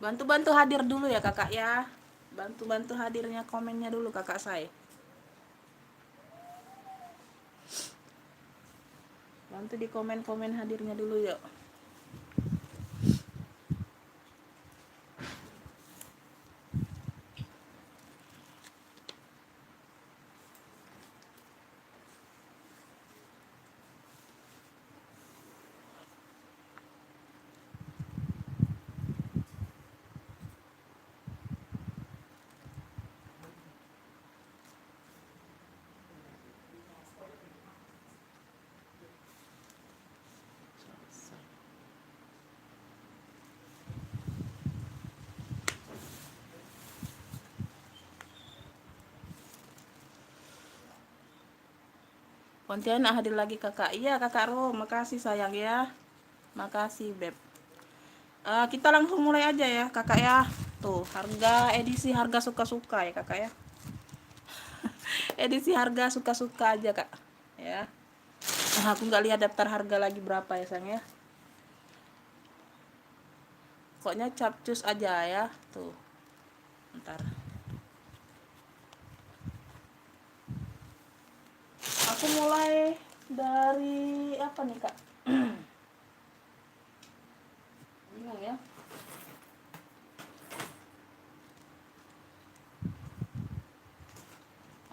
Bantu-bantu hadir dulu ya kakak ya. Bantu-bantu hadirnya komennya dulu kakak saya. Bantu di komen-komen hadirnya dulu yuk. Pontianak hadir lagi kakak. Iya kakak Ro, makasih sayang ya. Makasih Beb. Kita langsung mulai aja ya kakak ya. Tuh harga edisi harga suka-suka ya kakak ya. Edisi harga suka-suka aja kak. Ya. Aku nggak lihat daftar harga lagi berapa ya sayang ya. Pokoknya capcus aja ya. Tuh. Ntar. Aku mulai dari apa nih kak? Bingung ya.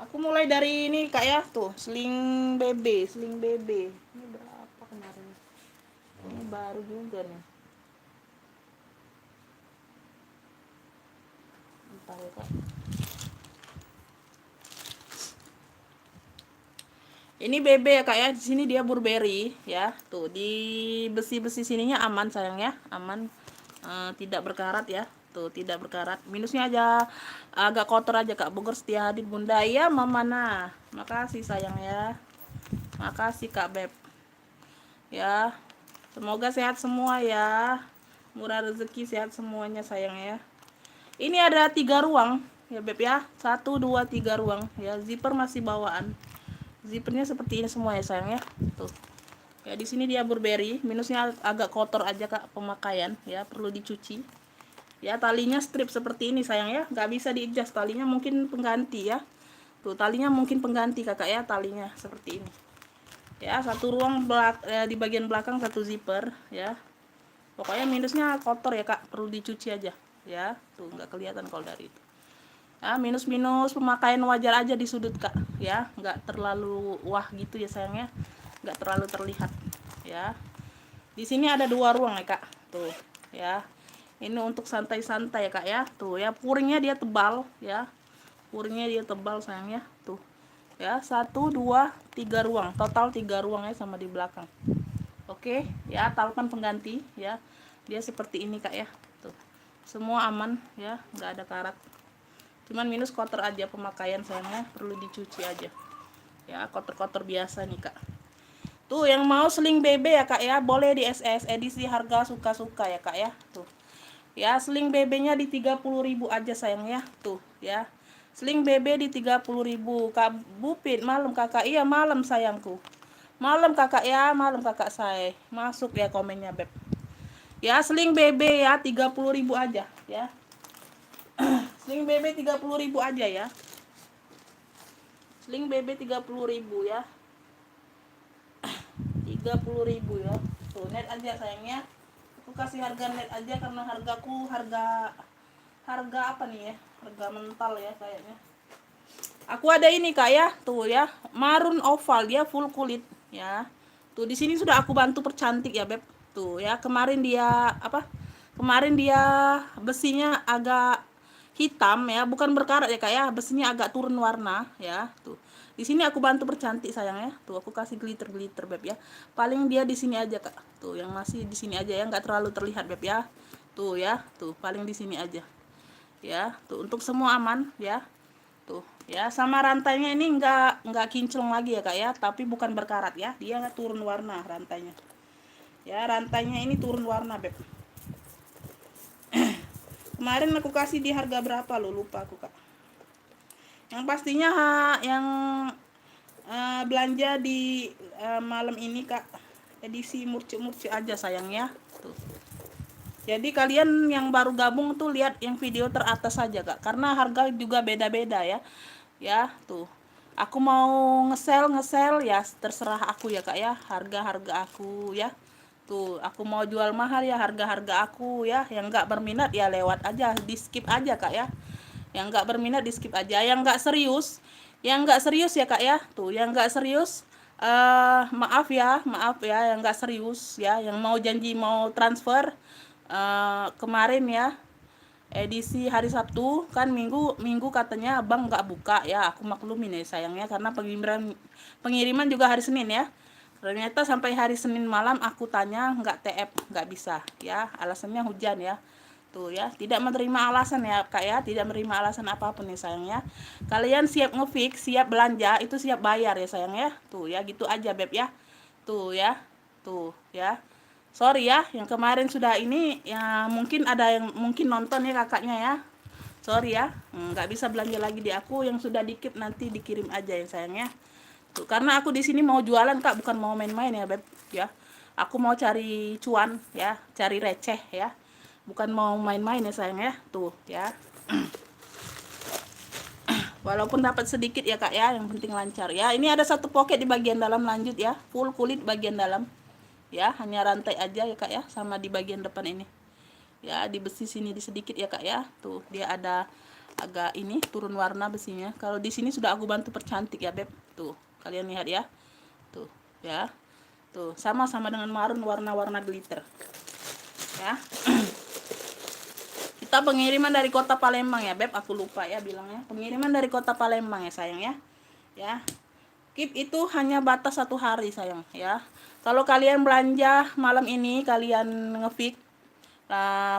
Aku mulai dari ini kak ya, tuh sling BB. Ini berapa kemarin? Ini baru juga nih. Bentar ya kak. Ini BB ya kak ya, di sini dia Burberry ya, tuh di besi-besi sininya aman sayang ya, aman, tidak berkarat ya, tuh tidak berkarat. Minusnya aja agak kotor aja kak. Bogor Setia Hadir Bunda ya, Mama Nah, makasih sayang ya, makasih kak Beb ya. Semoga sehat semua ya, murah rezeki, sehat semuanya sayang ya. Ini ada 3 ruang ya Beb ya, 1 2 3 ruang ya. Zipper masih bawaan. Zippernya seperti ini semua ya sayang ya. Tuh. Ya di sini dia Burberry, minusnya agak kotor aja kak pemakaian ya, perlu dicuci. Ya talinya strip seperti ini sayang ya, nggak bisa di-adjust talinya, mungkin pengganti ya. Tuh talinya mungkin pengganti kakak ya, talinya seperti ini. Ya satu ruang di bagian belakang satu zipper ya. Pokoknya minusnya kotor ya kak, perlu dicuci aja ya. Tuh nggak kelihatan kalau dari itu. Ya, minus-minus pemakaian wajar aja di sudut kak ya, nggak terlalu wah gitu ya sayangnya, nggak terlalu terlihat ya. Di sini ada 2 ruang ya kak, tuh ya. Ini untuk santai-santai ya kak ya, tuh ya, puringnya dia tebal ya, puringnya dia tebal sayang ya, tuh ya. 1 2 3 ruang, total 3 ruang ya, sama di belakang. Oke ya, talpan pengganti ya, dia seperti ini kak ya, tuh semua aman ya, nggak ada karat. Cuman minus kotor aja pemakaian sayangnya, perlu dicuci aja ya, kotor-kotor biasa nih kak. Tuh yang mau sling BB ya kak ya, boleh di SS edisi harga suka-suka ya kak ya. Tuh ya, sling BB nya di 30.000 aja sayang ya. Tuh ya, sling BB di 30.000. Kak Bupit malam kakak. Iya malam sayangku, malam kakak ya, malam kakak saya. Masuk ya komennya Beb ya. Sling BB ya 30.000 aja ya. Sling BB 30.000 aja ya. Sling BB 30.000 ya. 30.000 ya. Tuh net aja sayangnya. Aku kasih harga net aja karena hargaku harga apa nih ya? Harga mental ya kayaknya. Aku ada ini kak ya, tuh ya, marun oval, dia full kulit ya. Tuh di sini sudah aku bantu percantik ya Beb. Tuh ya, kemarin dia apa? Kemarin dia besinya agak hitam ya, bukan berkarat ya kak ya, besinya agak turun warna ya. Tuh di sini aku bantu percantik sayang ya. Tuh aku kasih glitter Beb ya. Paling dia di sini aja kak. Tuh yang masih di sini aja ya, nggak terlalu terlihat Beb ya. Tuh ya, tuh paling di sini aja ya. Tuh untuk semua aman ya. Tuh ya, sama rantainya ini nggak kinclong lagi ya kak ya, tapi bukan berkarat ya, dia turun warna rantainya ya. Rantainya ini turun warna Beb. Kemarin aku kasih di harga berapa lo, lupa aku kak. Yang pastinya yang belanja di malam ini kak, edisi murci aja sayang ya. Tuh Jadi kalian yang baru gabung tuh lihat yang video teratas saja Kak, karena harga juga beda-beda ya. Ya, tuh. Aku mau ngesel ya terserah aku ya Kak ya, harga-harga aku ya. Tuh, aku mau jual mahal ya harga-harga aku ya. Yang nggak berminat ya lewat aja, di skip aja Kak ya. Yang nggak berminat di skip aja. Yang nggak serius ya Kak ya. Tuh, yang nggak serius maaf ya yang nggak serius ya, yang mau janji mau transfer kemarin ya edisi hari Sabtu kan minggu katanya abang nggak buka ya, aku maklumin ya sayangnya karena pengiriman juga hari Senin ya. Ternyata sampai hari Senin malam aku tanya nggak TF, nggak bisa ya, alasannya hujan ya. Tuh ya, tidak menerima alasan ya Kak ya, tidak menerima alasan apapun ya sayangnya. Kalian siap ngefix, siap belanja, itu siap bayar ya sayang ya. Tuh ya, gitu aja Beb ya. Tuh ya. Tuh ya. Sorry ya, yang kemarin sudah ini ya mungkin ada yang mungkin nonton ya kakaknya ya. Sorry ya, nggak bisa belanja lagi di aku, yang sudah dikit nanti dikirim aja ya sayang ya. Tuh, karena aku di sini mau jualan Kak, bukan mau main-main ya Beb ya. Aku mau cari cuan ya, cari receh ya. Bukan mau main-main ya sayang ya. Tuh ya. Walaupun dapat sedikit ya Kak ya, yang penting lancar ya. Ini ada satu pocket di bagian dalam, lanjut ya. Full kulit bagian dalam. Ya, hanya rantai aja ya Kak ya, sama di bagian depan ini. Ya, di besi sini di sedikit ya Kak ya. Tuh, dia ada agak ini turun warna besinya. Kalau di sini sudah aku bantu percantik ya Beb. Tuh, kalian lihat ya. Tuh, ya. Tuh, sama-sama dengan marun warna-warna glitter. Ya. Kita pengiriman dari kota Palembang ya Beb, aku lupa ya bilangnya. Pengiriman dari kota Palembang ya sayang ya. Ya. Keep itu hanya batas 1 hari sayang ya. Kalau kalian belanja malam ini, kalian ngefix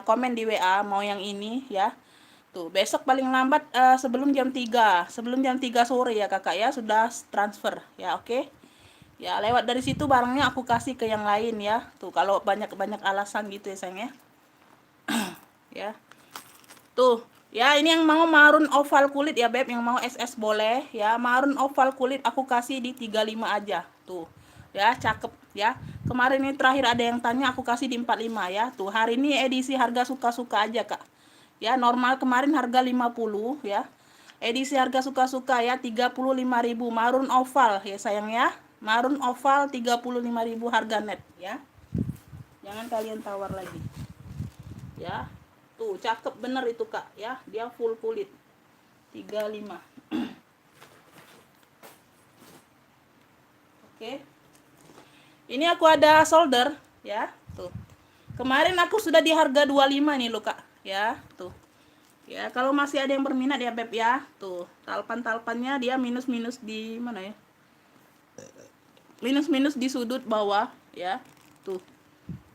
komen di WA mau yang ini ya. Tuh, besok paling lambat sebelum jam 3 sore ya Kakak ya, sudah transfer ya, oke. Ya, lewat dari situ barangnya aku kasih ke yang lain ya. Tuh, kalau banyak-banyak alasan gitu ya sayang ya. Ya. Tuh, ya ini yang mau marun oval kulit ya Beb, yang mau SS boleh ya. Marun oval kulit aku kasih di 35 aja. Tuh. Ya, cakep ya. Kemarin ini terakhir ada yang tanya, aku kasih di 45 ya. Tuh, hari ini edisi harga suka-suka aja, Kak. Ya, normal kemarin harga 50 ya. Edisi harga suka-suka ya, 35.000 marun oval ya sayang ya. Marun oval 35.000 harga net ya. Jangan kalian tawar lagi. Ya. Tuh, cakep bener itu Kak ya. Dia full kulit. 35. Oke. Ini aku ada solder ya. Tuh. Kemarin aku sudah di harga 25 nih loh Kak ya. Tuh. Ya, kalau masih ada yang berminat ya Beb ya. Tuh, talpan-talpannya dia minus-minus di mana ya? Minus-minus di sudut bawah ya. Tuh.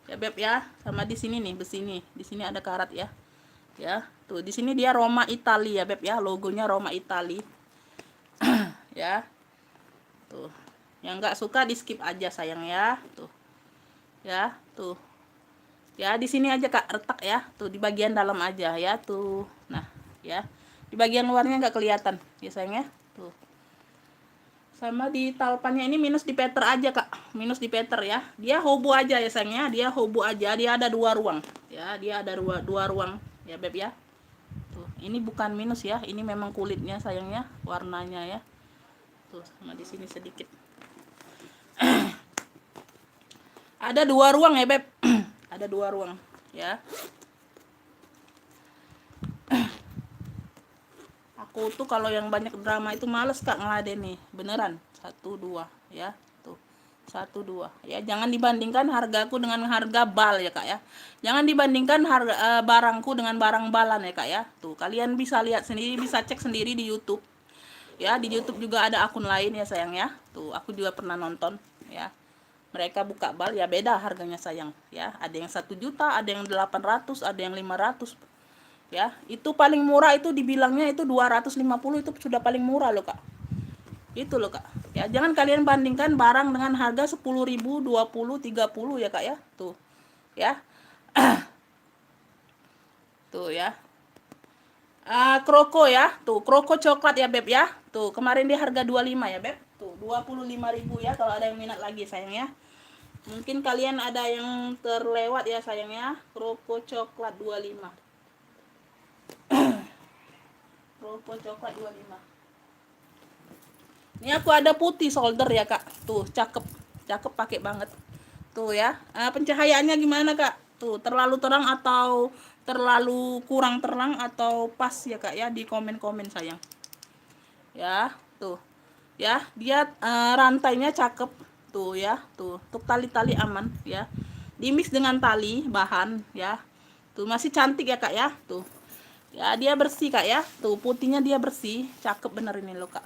Ya Beb ya, sama di sini nih, besi nih. Di sini ada karat ya. Ya, tuh di sini dia Roma Itali ya Beb ya, logonya Roma Itali. Ya. Tuh. Yang nggak suka di skip aja sayang ya. Tuh. Ya, tuh. Ya, di sini aja Kak retak ya. Tuh di bagian dalam aja ya tuh. Nah, ya. Di bagian luarnya nggak kelihatan ya sayang ya. Tuh. Sama di talpannya ini minus di peter aja Kak, minus di peter ya. Dia hobo aja ya sayangnya, dia hobo aja. Dia ada 2 ruang ya, dia ada dua ruang ya Beb ya. Tuh, ini bukan minus ya, ini memang kulitnya sayangnya, warnanya ya. Tuh, sama di sini sedikit. Ada 2 ruang ya Beb. Ada 2 ruang ya. Aku tuh kalau yang banyak drama itu males Kak ngeladen nih, beneran. 1 2 ya. Tuh. 1 2 ya, jangan dibandingkan hargaku dengan harga bal ya Kak ya. Jangan dibandingkan harga barangku dengan barang balan ya Kak ya. Tuh, kalian bisa lihat sendiri, bisa cek sendiri di YouTube. Ya, di YouTube juga ada akun lain ya sayang ya. Tuh, aku juga pernah nonton ya. Mereka buka bal ya, beda harganya sayang ya. Ada yang 1 juta, ada yang 800, ada yang 500. Ya, itu paling murah itu dibilangnya itu 250, itu sudah paling murah loh Kak. Itu loh Kak. Ya, jangan kalian bandingkan barang dengan harga 10.000, 20, 30 ya Kak ya. Tuh. Ya. Tuh ya. Kroko ya. Tuh, kroko coklat ya Beb ya. Tuh, kemarin di harga 25 ya Beb. Tuh, 25.000 ya kalau ada yang minat lagi sayang ya. Mungkin kalian ada yang terlewat ya sayangnya. Kroko coklat 25. Kroko coklat 25. Ini aku ada putih solder ya kak. Tuh cakep, cakep pakai banget. Tuh ya. Pencahayaannya gimana kak? Tuh terlalu terang atau terlalu kurang terang atau pas ya kak ya, di komen-komen sayang. Ya tuh. Ya dia rantainya cakep. Tuh ya, tuh untuk tali-tali aman ya, dimix dengan tali bahan ya. Tuh masih cantik ya kak ya. Tuh ya, dia bersih kak ya. Tuh putihnya dia bersih, cakep bener ini loh kak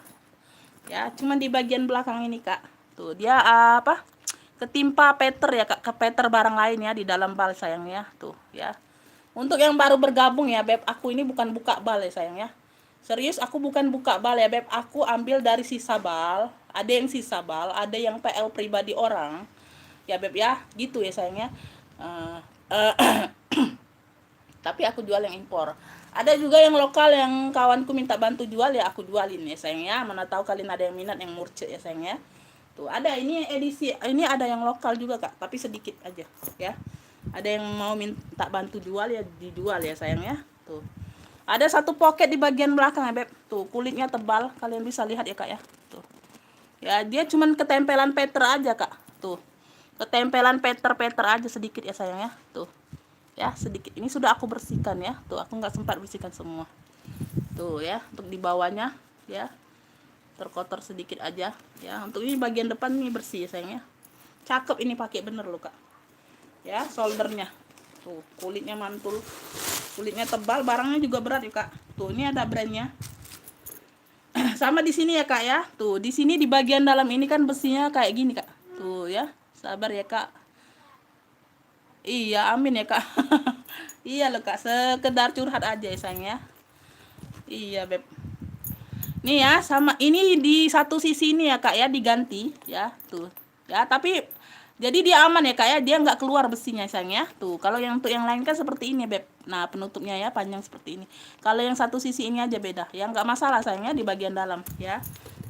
ya. Cuman di bagian belakang ini kak, tuh dia ketimpa peter ya kak, ke peter barang lain ya di dalam bal sayang ya. Tuh ya, untuk yang baru bergabung ya beb, aku ini bukan buka bal ya sayang ya. Serius, aku bukan buka bal ya beb, aku ambil dari sisa bal. Ada yang sisa bal, ada yang PL pribadi orang ya beb ya, gitu ya sayangnya. Tapi aku jual yang impor. Ada juga yang lokal yang kawanku minta bantu jual ya, aku jualin ya sayangnya. Mana tahu kalian ada yang minat yang murcek ya sayangnya. Tuh ada, ini edisi, ini ada yang lokal juga kak, tapi sedikit aja ya. Ada yang mau minta bantu jual ya, dijual ya sayangnya. Tuh ada satu pocket di bagian belakang ya beb. Tuh kulitnya tebal, kalian bisa lihat ya kak ya. Tuh ya, dia cuman ketempelan peter aja kak. Tuh ketempelan peter aja sedikit ya sayang ya. Tuh ya sedikit, ini sudah aku bersihkan ya. Tuh aku nggak sempat bersihkan semua. Tuh ya, untuk di bawahnya ya terkotor sedikit aja ya. Untuk ini bagian depan ini bersih ya sayang ya. Cakep ini pakai bener loh kak ya. Soldernya tuh, kulitnya mantul, kulitnya tebal, barangnya juga berat ya kak. Tuh ini ada brandnya. Sama di sini ya kak ya. Tuh di sini di bagian dalam ini kan besinya kayak gini kak. Tuh ya, sabar ya kak. Iya amin ya kak. Iya loh kak, sekedar curhat aja ya sayang ya. Iya beb. Nih ya, sama ini di satu sisi ini ya kak ya, diganti ya. Tuh ya, tapi jadi dia aman ya kak ya, dia nggak keluar besinya sayang ya. Tuh kalau yang untuk yang lain kan seperti ini beb. Nah penutupnya ya panjang seperti ini. Kalau yang satu sisi ini aja beda ya, nggak masalah sayangnya di bagian dalam ya.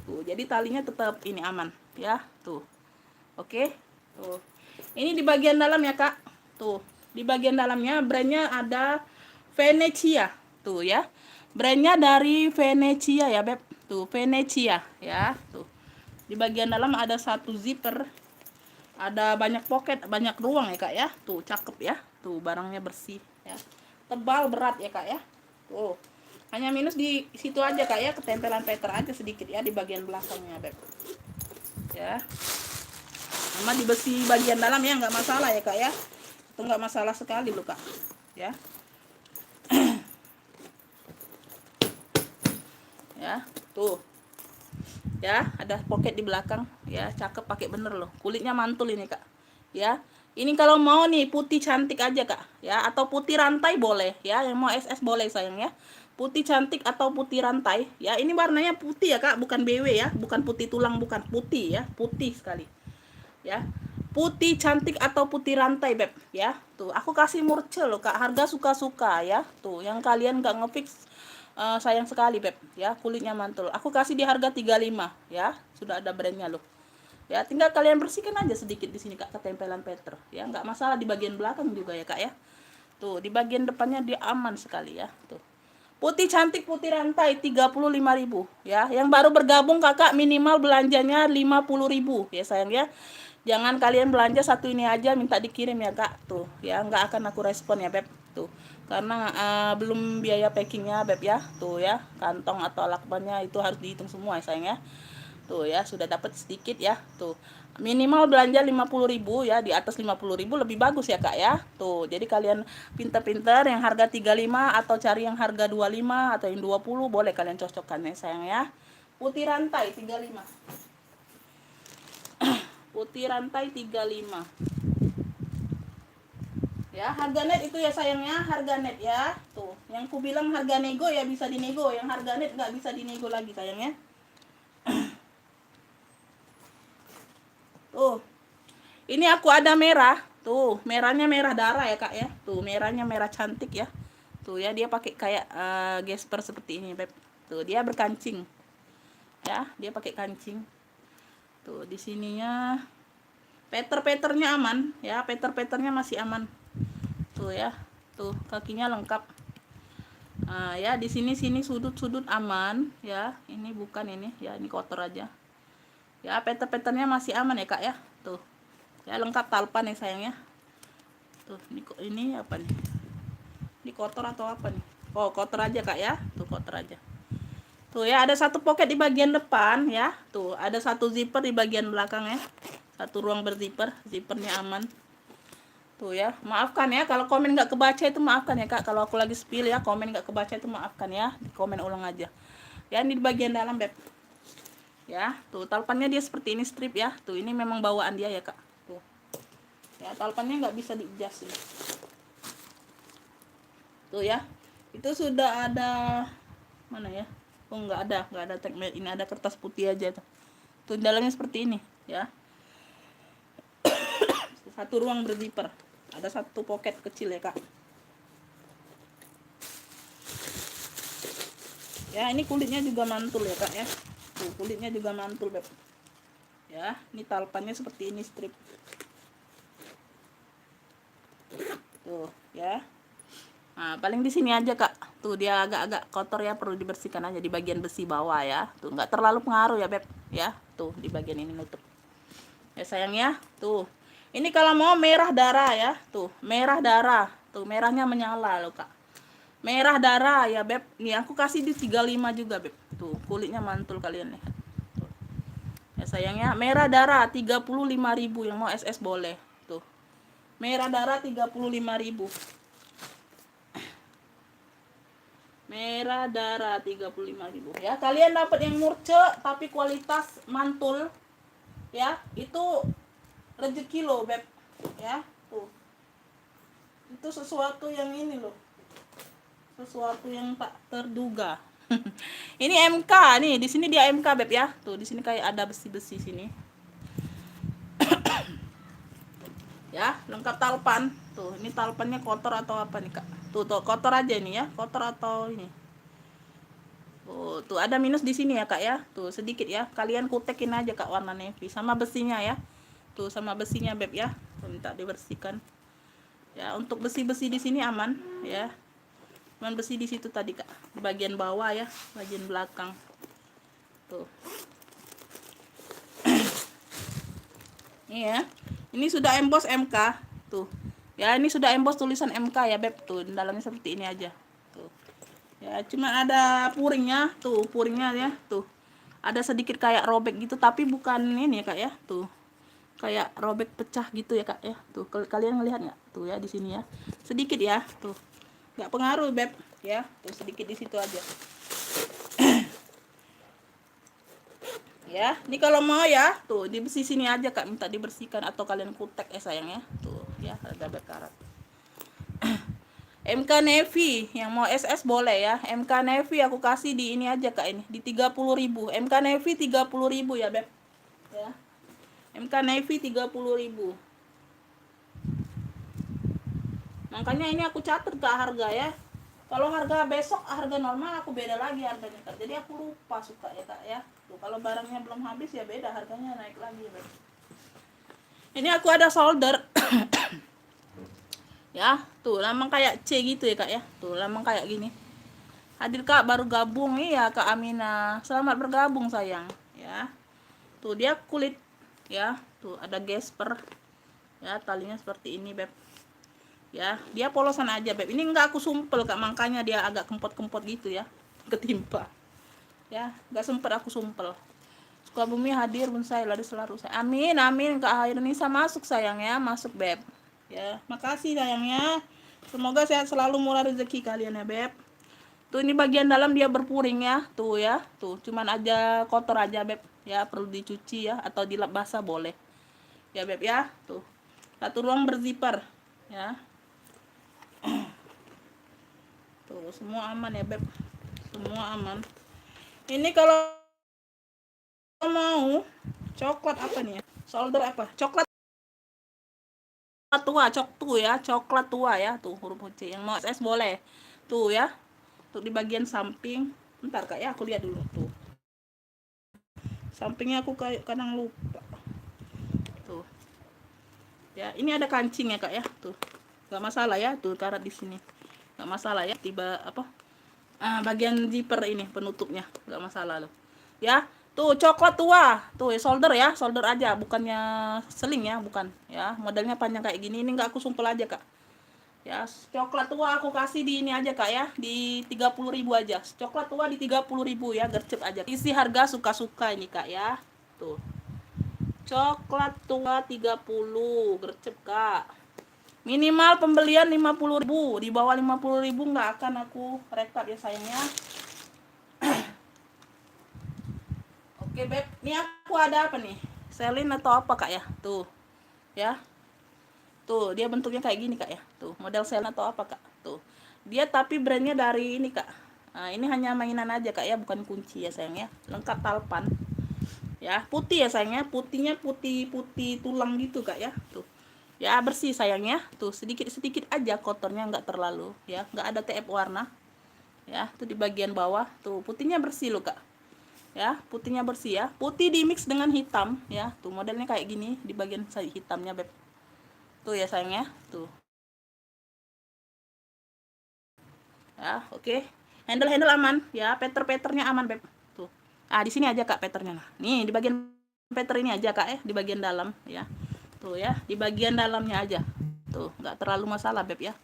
Tuh jadi talinya tetap ini aman ya. Tuh oke. Tuh ini di bagian dalam ya kak. Tuh di bagian dalamnya brandnya ada Venezia. Tuh ya, brandnya dari Venezia ya beb. Tuh Venezia ya. Tuh di bagian dalam ada satu zipper, ada banyak pocket, banyak ruang ya kak ya. Tuh cakep ya. Tuh barangnya bersih ya, tebal, berat ya kak ya. Tuh hanya minus di situ aja kak ya, ketempelan peter aja sedikit ya di bagian belakangnya beb ya. Sama di besi bagian dalam ya nggak masalah ya kak ya, itu nggak masalah sekali loh kak ya. Ya tuh ya, ada pocket di belakang ya, cakep pakai bener loh, kulitnya mantul ini kak ya. Ini kalau mau nih putih cantik aja kak ya, atau putih rantai boleh ya, yang mau SS boleh sayang ya. Putih cantik atau putih rantai ya, ini warnanya putih ya kak, bukan BW ya, bukan putih tulang, bukan, putih ya, putih sekali ya. Putih cantik atau putih rantai beb ya. Tuh aku kasih murce loh kak, harga suka-suka ya. Tuh yang kalian gak ngefix sayang sekali beb ya, kulitnya mantul. Aku kasih di harga 35 ya, sudah ada brandnya loh ya. Tinggal kalian bersihkan aja sedikit di sini kak, ketempelan peter ya, nggak masalah. Di bagian belakang juga ya kak ya. Tuh di bagian depannya dia aman sekali ya. Tuh putih cantik putih rantai 35.000 ya. Yang baru bergabung kakak minimal belanjanya 50.000 ya sayang ya. Jangan kalian belanja satu ini aja minta dikirim ya kak. Tuh ya, nggak akan aku respon ya beb. Tuh karena belum biaya packingnya beb ya. Tuh ya, kantong atau lakbannya itu harus dihitung semua ya sayang ya. Tuh ya, sudah dapat sedikit ya. Tuh minimal belanja 50.000 ya, di atas 50.000 lebih bagus ya kak ya. Tuh jadi kalian pinter-pinter yang harga 35 atau cari yang harga 25 atau yang 20 boleh kalian cocokkan ya sayang ya. Putih rantai 35, putih rantai 35 ya. Harga net itu ya sayangnya, harga net ya. Tuh yang ku bilang harga nego ya bisa dinego, yang harga net nggak bisa dinego lagi sayangnya. Tuh ini aku ada merah. Tuh merahnya merah darah ya kak ya. Tuh merahnya merah cantik ya. Tuh ya, dia pakai kayak gesper seperti ini beb. Tuh dia berkancing ya, dia pakai kancing. Tuh di sininya Peter-peternya aman ya, peter-peternya masih aman tuh ya, tuh kakinya lengkap. Nah, ya di sini sudut-sudut aman ya, ini bukan ini ya, ini kotor aja ya, peter-peternya masih aman ya kak ya, tuh ya lengkap talpan ya sayang ya. Tuh ini apa nih, ini kotor atau apa nih, oh kotor aja kak ya, tuh kotor aja. Tuh ya, ada satu pocket di bagian depan ya. Tuh, ada satu zipper di bagian belakang ya. Satu ruang berzipper, zippernya aman. Tuh ya, maafkan ya kalau komen nggak kebaca itu, maafkan ya kak. Kalau aku lagi spill ya, komen nggak kebaca itu maafkan ya. Komen ulang aja. Ya, ini di bagian dalam beb. Ya, tuh talpannya dia seperti ini strip ya. Tuh, ini memang bawaan dia ya kak. Tuh. Ya, talpannya nggak bisa di-adjust ini. Tuh ya, itu sudah ada mana ya? Oh nggak ada tag made, ini ada kertas putih aja tuh. Tuh dalamnya seperti ini ya. Satu ruang berzipper, ada satu pocket kecil ya kak. Ya ini kulitnya juga mantul ya kak ya. Tuh kulitnya juga mantul beb. Ya ini talpannya seperti ini strip. Tuh ya. Nah, paling di sini aja kak. Tuh dia agak-agak kotor ya, perlu dibersihkan aja di bagian besi bawah ya. Tuh nggak terlalu pengaruh ya beb ya. Tuh di bagian ini nutup. Ya sayang ya. Tuh. Ini kalau mau merah darah ya. Tuh merah darah. Tuh merahnya menyala loh kak. Merah darah ya beb. Nih aku kasih di 35 juga beb. Tuh kulitnya mantul kalian nih. Tuh. Ya sayang ya. Merah darah 35.000, yang mau SS boleh. Tuh. Merah darah 35.000. Merah darah 35.000 ya. Kalian dapat yang murce tapi kualitas mantul ya, itu rezeki lo beb ya. Tuh itu sesuatu yang ini loh, sesuatu yang tak terduga. Ini MK nih, di sini dia MK beb ya. Tuh di sini kayak ada besi-besi sini ya, lengkap talpan. Tuh ini talpannya kotor atau apa nih kak. Tuh kotor aja ini ya, kotor atau ini. Tuh ada minus di sini ya kak ya. Tuh sedikit ya. Kalian kutekin aja kak warna navy sama besinya ya. Tuh sama besinya beb ya. Tuh, minta dibersihkan. Ya untuk besi-besi di sini aman ya. Cuman besi di situ tadi kak. Di bagian bawah ya, bagian belakang. Tuh. Ini ya. Ini sudah emboss MK. Tuh. Ya ini sudah emboss tulisan MK ya beb. Tuh dalamnya seperti ini aja. Ya cuman ada puringnya, tuh puringnya ya, tuh ada sedikit kayak robek gitu, tapi bukan ini ya kak ya. Tuh kayak robek pecah gitu ya kak ya. Tuh kalian ngelihat nggak tuh ya, di sini ya sedikit ya. Tuh nggak pengaruh beb ya. Tuh sedikit di situ aja. Ya ini kalau mau ya, tuh di besi sini aja kak, minta dibersihkan atau kalian kutek ya sayang ya. Tuh ya harga berkarat. MK Navy yang mau SS boleh ya. MK Navy aku kasih di ini aja kak, ini di 30.000. MK Navy 30.000 ya beb ya. MK Navy 30.000. Makanya ini aku catat kak harga ya. Kalau harga besok, harga normal aku beda lagi harganya kak. Jadi aku lupa suka ya kak ya. Tuh kalau barangnya belum habis ya beda harganya, naik lagi beb. Ini aku ada solder. Ya tuh lambang kayak C gitu ya kak ya. Tuh lambang kayak gini. Hadir kak, baru gabung. Iya kak Amina, selamat bergabung sayang ya. Tuh dia kulit ya. Tuh ada gesper ya, talinya seperti ini beb ya. Dia polosan aja beb, ini enggak aku sumpel kak, makanya dia agak kempot-kempot gitu ya, ketimpa ya. Enggak sempet aku sumpel. Sukabumi hadir bonsai lari selalu saya. Amin amin kak Hairunisa, masuk sayang ya, masuk beb ya. Makasih sayangnya, semoga sehat selalu, murah rezeki kalian ya beb. Tuh ini bagian dalam dia berpuring ya. Tuh ya, tuh cuman aja kotor aja beb ya, perlu dicuci ya atau dilap basah boleh ya beb ya. Tuh satu ruang berzipper ya. Tuh semua aman ya beb, semua aman. Ini kalau mau coklat apa nih ya, solder apa, coklat tua, coklat tua ya. Tuh huruf C, yang mau SS boleh tuh ya. Tuh di bagian samping, bentar kak ya aku lihat dulu. Tuh sampingnya aku kayak kadang lupa. Tuh Ya, ini ada kancing ya kak ya, tuh nggak masalah ya, tuh karat di sini nggak masalah ya, tiba apa bagian zipper ini penutupnya nggak masalah loh ya. Tuh coklat tua tuh solder ya, solder aja, bukannya seling ya, bukan ya, modelnya panjang kayak gini. Ini nggak aku sumpel aja kak ya. Coklat tua aku kasih di ini aja kak ya, di 30.000 aja. Coklat tua di 30.000 ya, gercep aja, isi harga suka-suka ini kak ya. Tuh coklat tua 30 gercep kak. Minimal pembelian 50.000, di bawah 50.000 nggak akan aku rekap ya sayangnya. Oke beb, ini aku ada apa nih, selin atau apa kak ya, tuh ya. Tuh dia bentuknya kayak gini kak ya, tuh model selin atau apa kak, tuh dia tapi brandnya dari ini kak. Nah, ini hanya mainan aja kak ya, bukan kunci ya sayang ya. Lengkap talpan ya, putih ya sayangnya, putihnya putih tulang gitu kak ya. Tuh ya, bersih sayangnya, tuh sedikit sedikit aja kotornya, nggak terlalu ya, nggak ada TF warna ya. Tuh di bagian bawah tuh putihnya bersih loh kak ya, putihnya bersih ya, putih di mix dengan hitam ya. Tuh modelnya kayak gini di bagian hitamnya beb, tuh ya sayangnya. Tuh ya, oke. Handle aman ya, peternya aman beb. Tuh di sini aja kak peternya, nah nih di bagian peter ini aja kak ya, di bagian dalam ya. Tuh ya, di bagian dalamnya aja, tuh nggak terlalu masalah beb ya.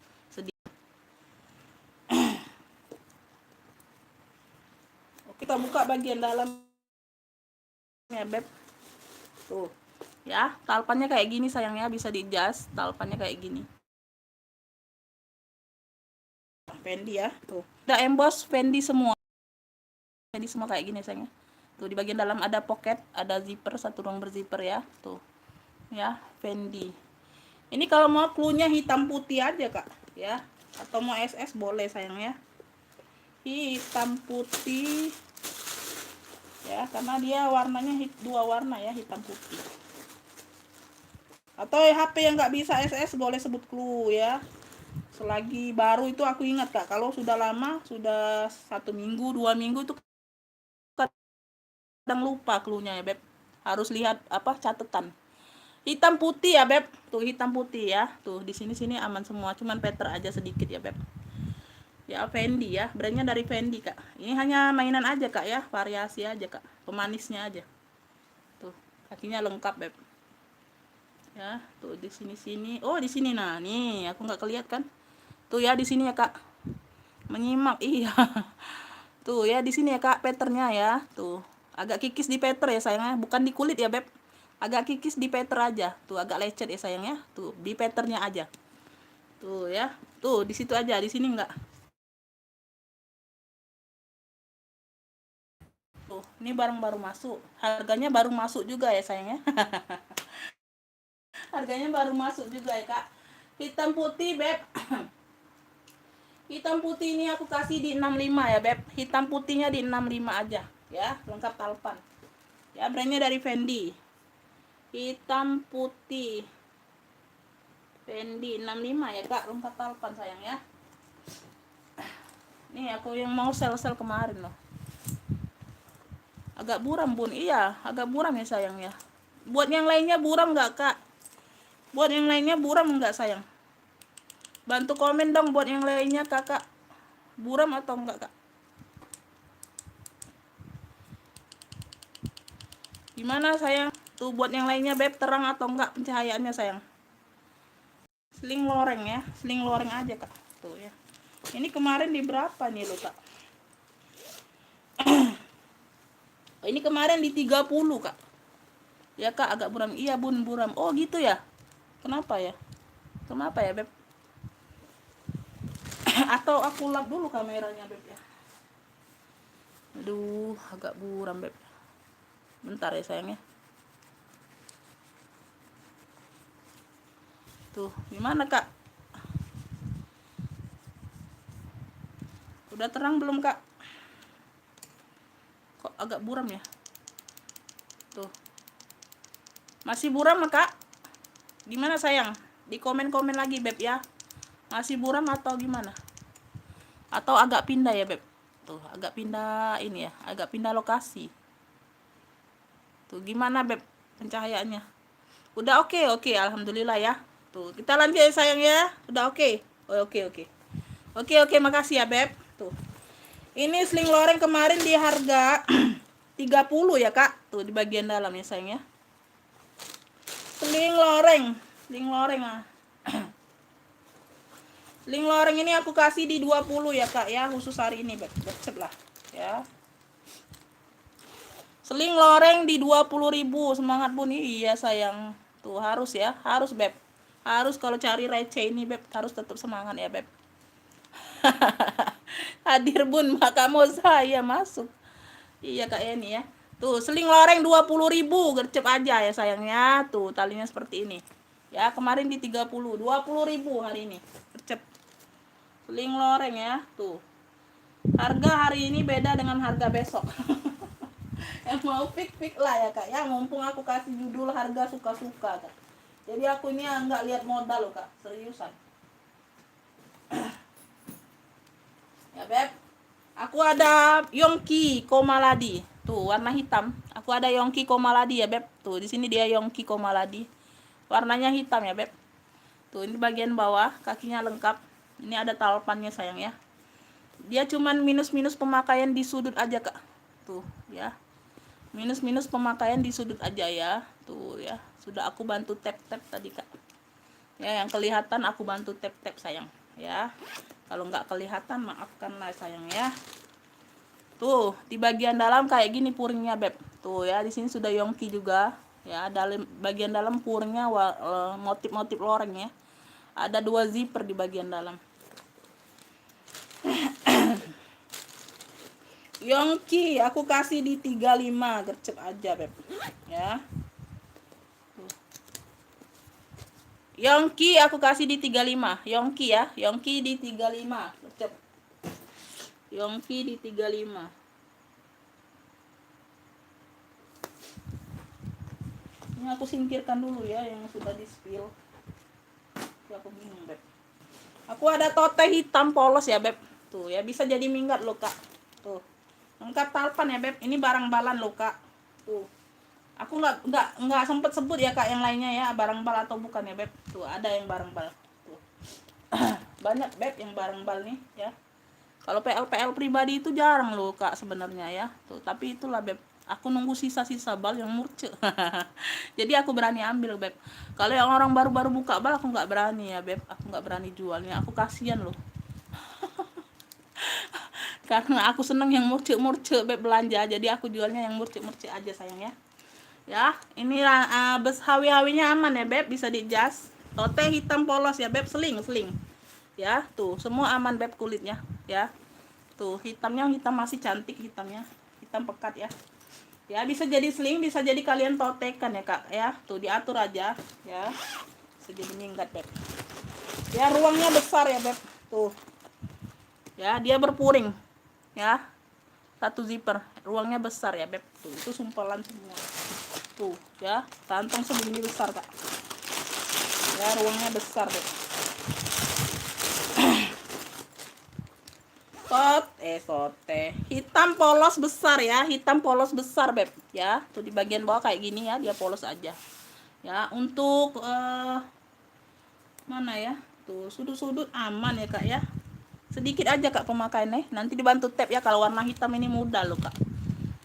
Oke, kita buka bagian dalamnya beb. Tuh ya, talpannya kayak gini sayangnya, bisa di-adjust talpannya kayak gini. Fendi ya, tuh udah emboss Fendi semua. Fendi semua kayak gini sayangnya. Tuh di bagian dalam ada pocket, ada zipper, satu ruang berzipper ya. Tuh ya, Fendi. Ini kalau mau cluenya hitam putih aja kak ya, atau mau SS boleh sayangnya, hitam putih ya, karena dia warnanya dua warna ya, hitam putih. Atau HP yang nggak bisa SS boleh sebut clue ya, selagi baru itu. Aku ingat kak, kalau sudah lama, sudah 1 minggu 2 minggu itu kadang lupa cluenya ya beb, harus lihat apa catatan. Hitam putih ya beb, tuh hitam putih ya, tuh di sini aman semua, cuman Peter aja sedikit ya beb ya. Fendi ya, brandnya dari Fendi kak. Ini hanya mainan aja kak ya, variasi aja kak, pemanisnya aja. Tuh kakinya lengkap beb ya. Tuh di sini oh di sini, nah nih aku nggak kelihat kan, tuh ya di sini ya kak, menyimak iya. Tuh ya di sini ya kak peternya ya, tuh agak kikis di peter ya sayangnya, bukan di kulit ya beb, agak kikis di peter aja. Tuh agak lecet ya sayangnya, tuh di peternya aja. Tuh ya, tuh di situ aja, di sini enggak. Tuh ini barang baru masuk, harganya baru masuk juga ya sayangnya. Harganya baru masuk juga ya kak. Hitam putih beb. Hitam putih ini aku kasih di 65 ya beb, hitam putihnya di 65 aja ya, lengkap talpan ya, brandnya dari Fendi. Hitam putih Fendi 65 ya kak, lengkap talpan sayang ya. Nih aku yang mau sel-sel kemarin loh, agak buram bun, iya agak buram ya sayang ya. Buat yang lainnya buram nggak kak? Buat yang lainnya buram nggak sayang? Bantu komen dong buat yang lainnya, kakak buram atau enggak kak? Gimana sayang? Tuh buat yang lainnya beb, terang atau enggak pencahayaannya sayang? Sling loreng ya, sling loreng aja kak. Tuh ya, ini kemarin di berapa nih lo kak? Ini kemarin di 30 kak ya kak, agak buram. Iya bun, buram. Oh gitu ya, kenapa ya, kenapa ya beb? Atau aku lap dulu kameranya beb ya. Aduh agak buram beb, bentar ya sayangnya. Tuh gimana kak, udah terang belum kak? Kok agak buram ya? Tuh masih buram kak? Gimana sayang? Di komen-komen lagi beb ya, masih buram atau gimana? Atau agak pindah ya beb? Tuh agak pindah ini ya, agak pindah lokasi. Tuh gimana beb pencahayaannya? Udah oke, oke, alhamdulillah ya. Tuh, kita lanjut ya sayang ya. Udah oke. Oh, oke, oke. Oke, oke, makasih ya, Beb. Tuh. Ini sling loreng kemarin di harga 30 ya, Kak. Tuh di bagian dalam ya, sayang ya. Sling loreng. Sling loreng ah. Sling loreng ini aku kasih di 20 ya, Kak ya, khusus hari ini, Beb. Gocep lah, ya. Seling loreng di 20.000. Semangat Bun. Iya sayang. Tuh harus ya, harus Beb. Harus kalau cari receh ini Beb, harus tetap semangat ya Beb. Hadir Bun, maka mau saya masuk. Iya Kak Eni ya. Tuh seling loreng 20.000, gercep aja ya sayangnya. Tuh talinya seperti ini. Ya kemarin di 30, 20.000 hari ini. Gercep. Seling loreng ya. Tuh. Harga hari ini beda dengan harga besok. Yang mau pik lah ya Kak ya, mumpung aku kasih judul harga suka-suka Kak. Jadi aku ini nggak lihat modal loh Kak, seriusan. Ya Beb, aku ada Yongki Komaladi, tuh warna hitam. Aku ada Yongki Komaladi ya Beb, tuh di sini dia Yongki Komaladi, warnanya hitam ya Beb. Tuh ini bagian bawah, kakinya lengkap. Ini ada talpannya sayang ya. Dia cuman minus-minus pemakaian di sudut aja Kak, tuh ya. Minus-minus pemakaian di sudut aja ya. Tuh ya, sudah aku bantu tap-tap tadi Kak. Ya, yang kelihatan aku bantu tap-tap sayang ya. Kalau nggak kelihatan maafkanlah sayang ya. Tuh, di bagian dalam kayak gini puringnya Beb. Tuh ya, di sini sudah Yongki juga. Ya, dalam bagian dalam puringnya motif-motif loreng ya. Ada 2 zipper di bagian dalam. Yongki aku kasih di 35, gercep aja Beb. Ya. Yongki aku kasih di 35. Yongki ya, Yongki di 35. Gercep. Yongki di 35. Ini aku singkirkan dulu ya yang sudah di spill. Aku bingung Beb. Aku ada tote hitam polos ya Beb. Tuh ya, bisa jadi minggat loh Kak. Tuh. Lengkap talpan ya Beb. Ini barang balan loh Kak. Tuh. Aku nggak sempet sebut ya Kak yang lainnya ya, barang bal atau bukan ya Beb. Tuh ada yang barang bal. Tuh. Banyak Beb yang barang bal nih ya. Kalau PL pribadi itu jarang loh Kak sebenarnya ya. Tuh, tapi itulah Beb. Aku nunggu sisa-sisa bal yang murce. Jadi aku berani ambil Beb. Kalau yang orang baru-baru buka bal aku nggak berani ya Beb. Aku nggak berani jualnya. Aku kasihan loh. Karena aku seneng yang murce-murce Beb belanja. Jadi aku jualnya yang murce-murce aja sayang ya. Ya, ini bes hawi-hawinya aman ya Beb, bisa dijas. Tote hitam polos ya Beb, seling. Ya, tuh semua aman Beb kulitnya ya. Tuh hitamnya, hitam masih cantik hitamnya, hitam pekat ya. Ya bisa jadi sling, bisa jadi kalian totekan ya Kak ya. Tuh diatur aja ya. Bisa jadi minggat Beb. Ya ruangnya besar ya Beb. Tuh. Ya dia berpuring ya. 1 zipper, ruangnya besar ya Beb. Tuh itu sumpelan semua. Tuh ya, kantong segini besar Kak. Ya ruangnya besar Beb. Sote hitam polos besar ya, hitam polos besar Beb ya. Tuh di bagian bawah kayak gini ya, dia polos aja ya. Untuk mana ya, tuh sudut-sudut aman ya Kak ya. Sedikit aja Kak pemakaiannya, nanti dibantu tap ya. Kalau warna hitam ini mudah loh Kak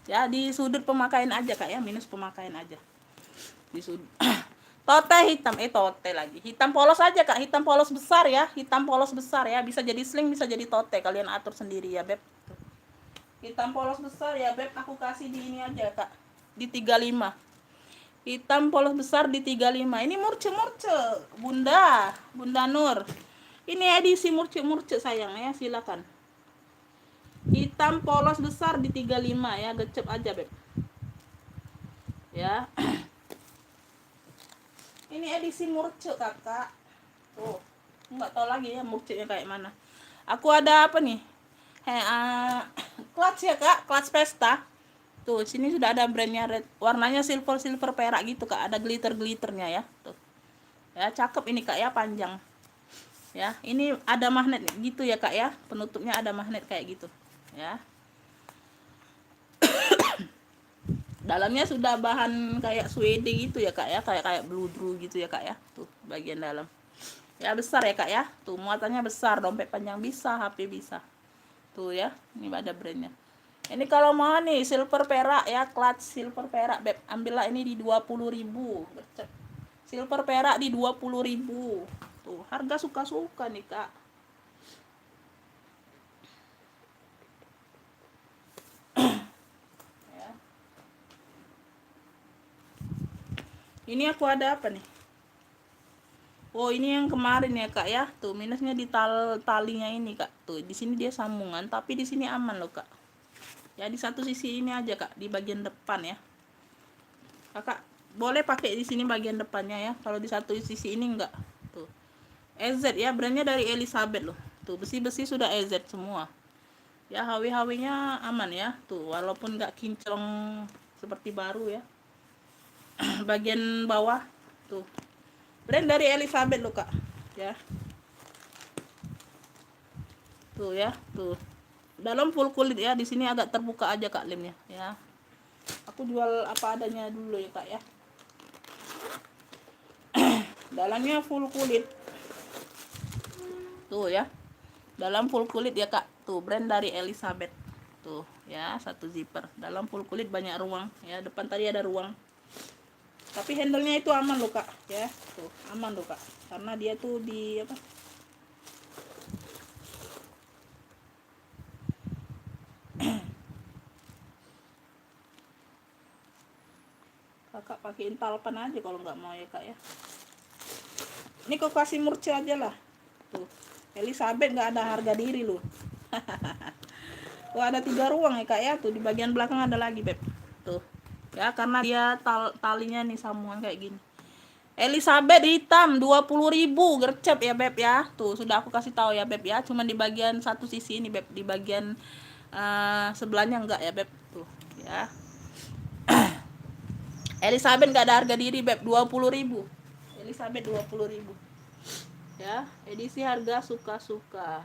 ya. Di sudut pemakaian aja Kak ya, minus pemakaian aja di sudut. Tote hitam, tote lagi. Hitam polos aja Kak, hitam polos besar ya. Hitam polos besar ya, bisa jadi sling, bisa jadi tote. Kalian atur sendiri ya Beb. Hitam polos besar ya Beb, aku kasih di ini aja Kak. Di 35. Hitam polos besar di 35. Ini murce-murce. Bunda Nur. Ini edisi murce-murce sayang ya, silakan. Hitam polos besar di 35 ya, gecep aja Beb. Ya. Ini edisi murce Kakak. Tuh. Enggak tahu lagi ya murcenya kayak mana. Aku ada apa nih? Clutch ya Kak, clutch Pesta. Tuh, sini sudah ada brandnya red. Warnanya silver perak gitu Kak. Ada glitter-glitternya ya. Tuh. Ya, cakep ini Kak ya, panjang. Ya, ini ada magnet gitu ya Kak ya. Penutupnya ada magnet kayak gitu. Ya. Dalamnya sudah bahan kayak suede gitu ya kak ya, kayak bludru gitu ya kak ya. Tuh bagian dalam ya, besar ya kak ya. Tuh muatannya besar, dompet panjang bisa, HP bisa. Tuh ya, ini ada brandnya. Ini kalau mau nih silver perak ya, clutch silver perak beb, ambillah ini di 20.000. Silver perak di 20.000. Tuh harga suka-suka nih kak. Ya. Ini aku ada apa nih? Oh ini yang kemarin ya kak ya. Tuh minusnya di talinya ini kak. Tuh di sini dia sambungan, tapi di sini aman loh kak. Ya di satu sisi ini aja kak, di bagian depan ya. Kakak boleh pakai di sini bagian depannya ya. Kalau di satu sisi ini enggak. Tuh. EZ ya, brandnya dari Elizabeth loh. Tuh besi-besi sudah EZ semua. Ya HW-HW-nya aman ya. Tuh walaupun enggak kinclong seperti baru ya. Bagian bawah tuh. Brand dari Elizabeth loh kak. Ya. Tuh ya, tuh. Dalam full kulit ya, di sini agak terbuka aja kak lemnya ya. Aku jual apa adanya dulu ya kak ya. Dalamnya full kulit. Tuh ya. Dalam full kulit ya kak. Tuh brand dari Elizabeth. Tuh ya, satu zipper. Dalam full kulit banyak ruang ya. Depan tadi ada ruang. Tapi handle-nya itu aman loh kak ya. Tuh, aman loh kak. Karena dia tuh di apa? Kakak pakein talpan aja kalau nggak mau ya kak ya. Ini kok kasih murce aja lah. Tuh. Elizabeth nggak ada harga diri loh. Tuh ada 3 ruang ya kak ya. Tuh di bagian belakang ada lagi beb. Tuh. Ya karena dia talinya nih sambungan kayak gini. Elizabeth hitam 20.000 gercep ya beb ya. Tuh sudah aku kasih tahu ya beb ya. Cuman di bagian satu sisi ini beb, di bagian sebelahnya enggak ya beb. Tuh ya. Elizabeth nggak ada harga diri beb, 20.000. Elizabeth 20.000. Ya, edisi harga suka-suka.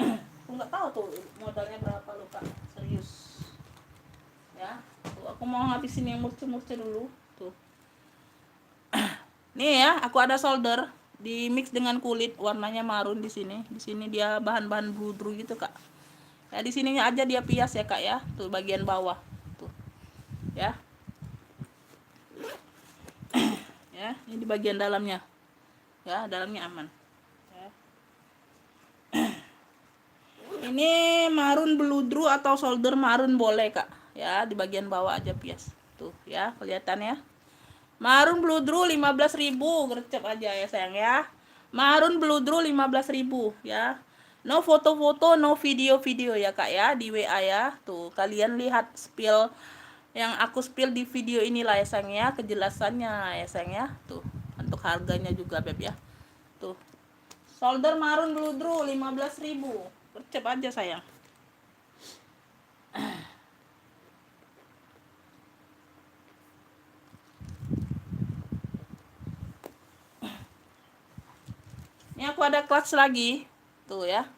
Aku nggak tahu tuh modalnya berapa loh kak, serius. Ya, tuh aku mau ngabisin yang murce-murce dulu. Tuh. Nih ya, aku ada solder di mix dengan kulit warnanya marun di sini. Di sini dia bahan-bahan bludru gitu kak. Ya di sininya aja dia pias ya kak ya. Tuh bagian bawah. Tuh. Ya. Ya, ini di bagian dalamnya. Ya, dalamnya aman. Ya. Ini marun bludru atau solder marun boleh kak. Ya, di bagian bawah aja pias. Tuh ya, kelihatan ya. Marun bludru 15.000, gercep aja ya sayang ya. Marun bludru 15.000 ya. No foto-foto, no video-video ya kak ya, di WA ya. Tuh kalian lihat spill yang aku spill di video inilah ya sayang ya, kejelasannya ya sayang ya. Tuh untuk harganya juga beb ya. Tuh solder marun bludru 15.000, gercep aja sayang. Ini aku ada clutch lagi. Tuh ya.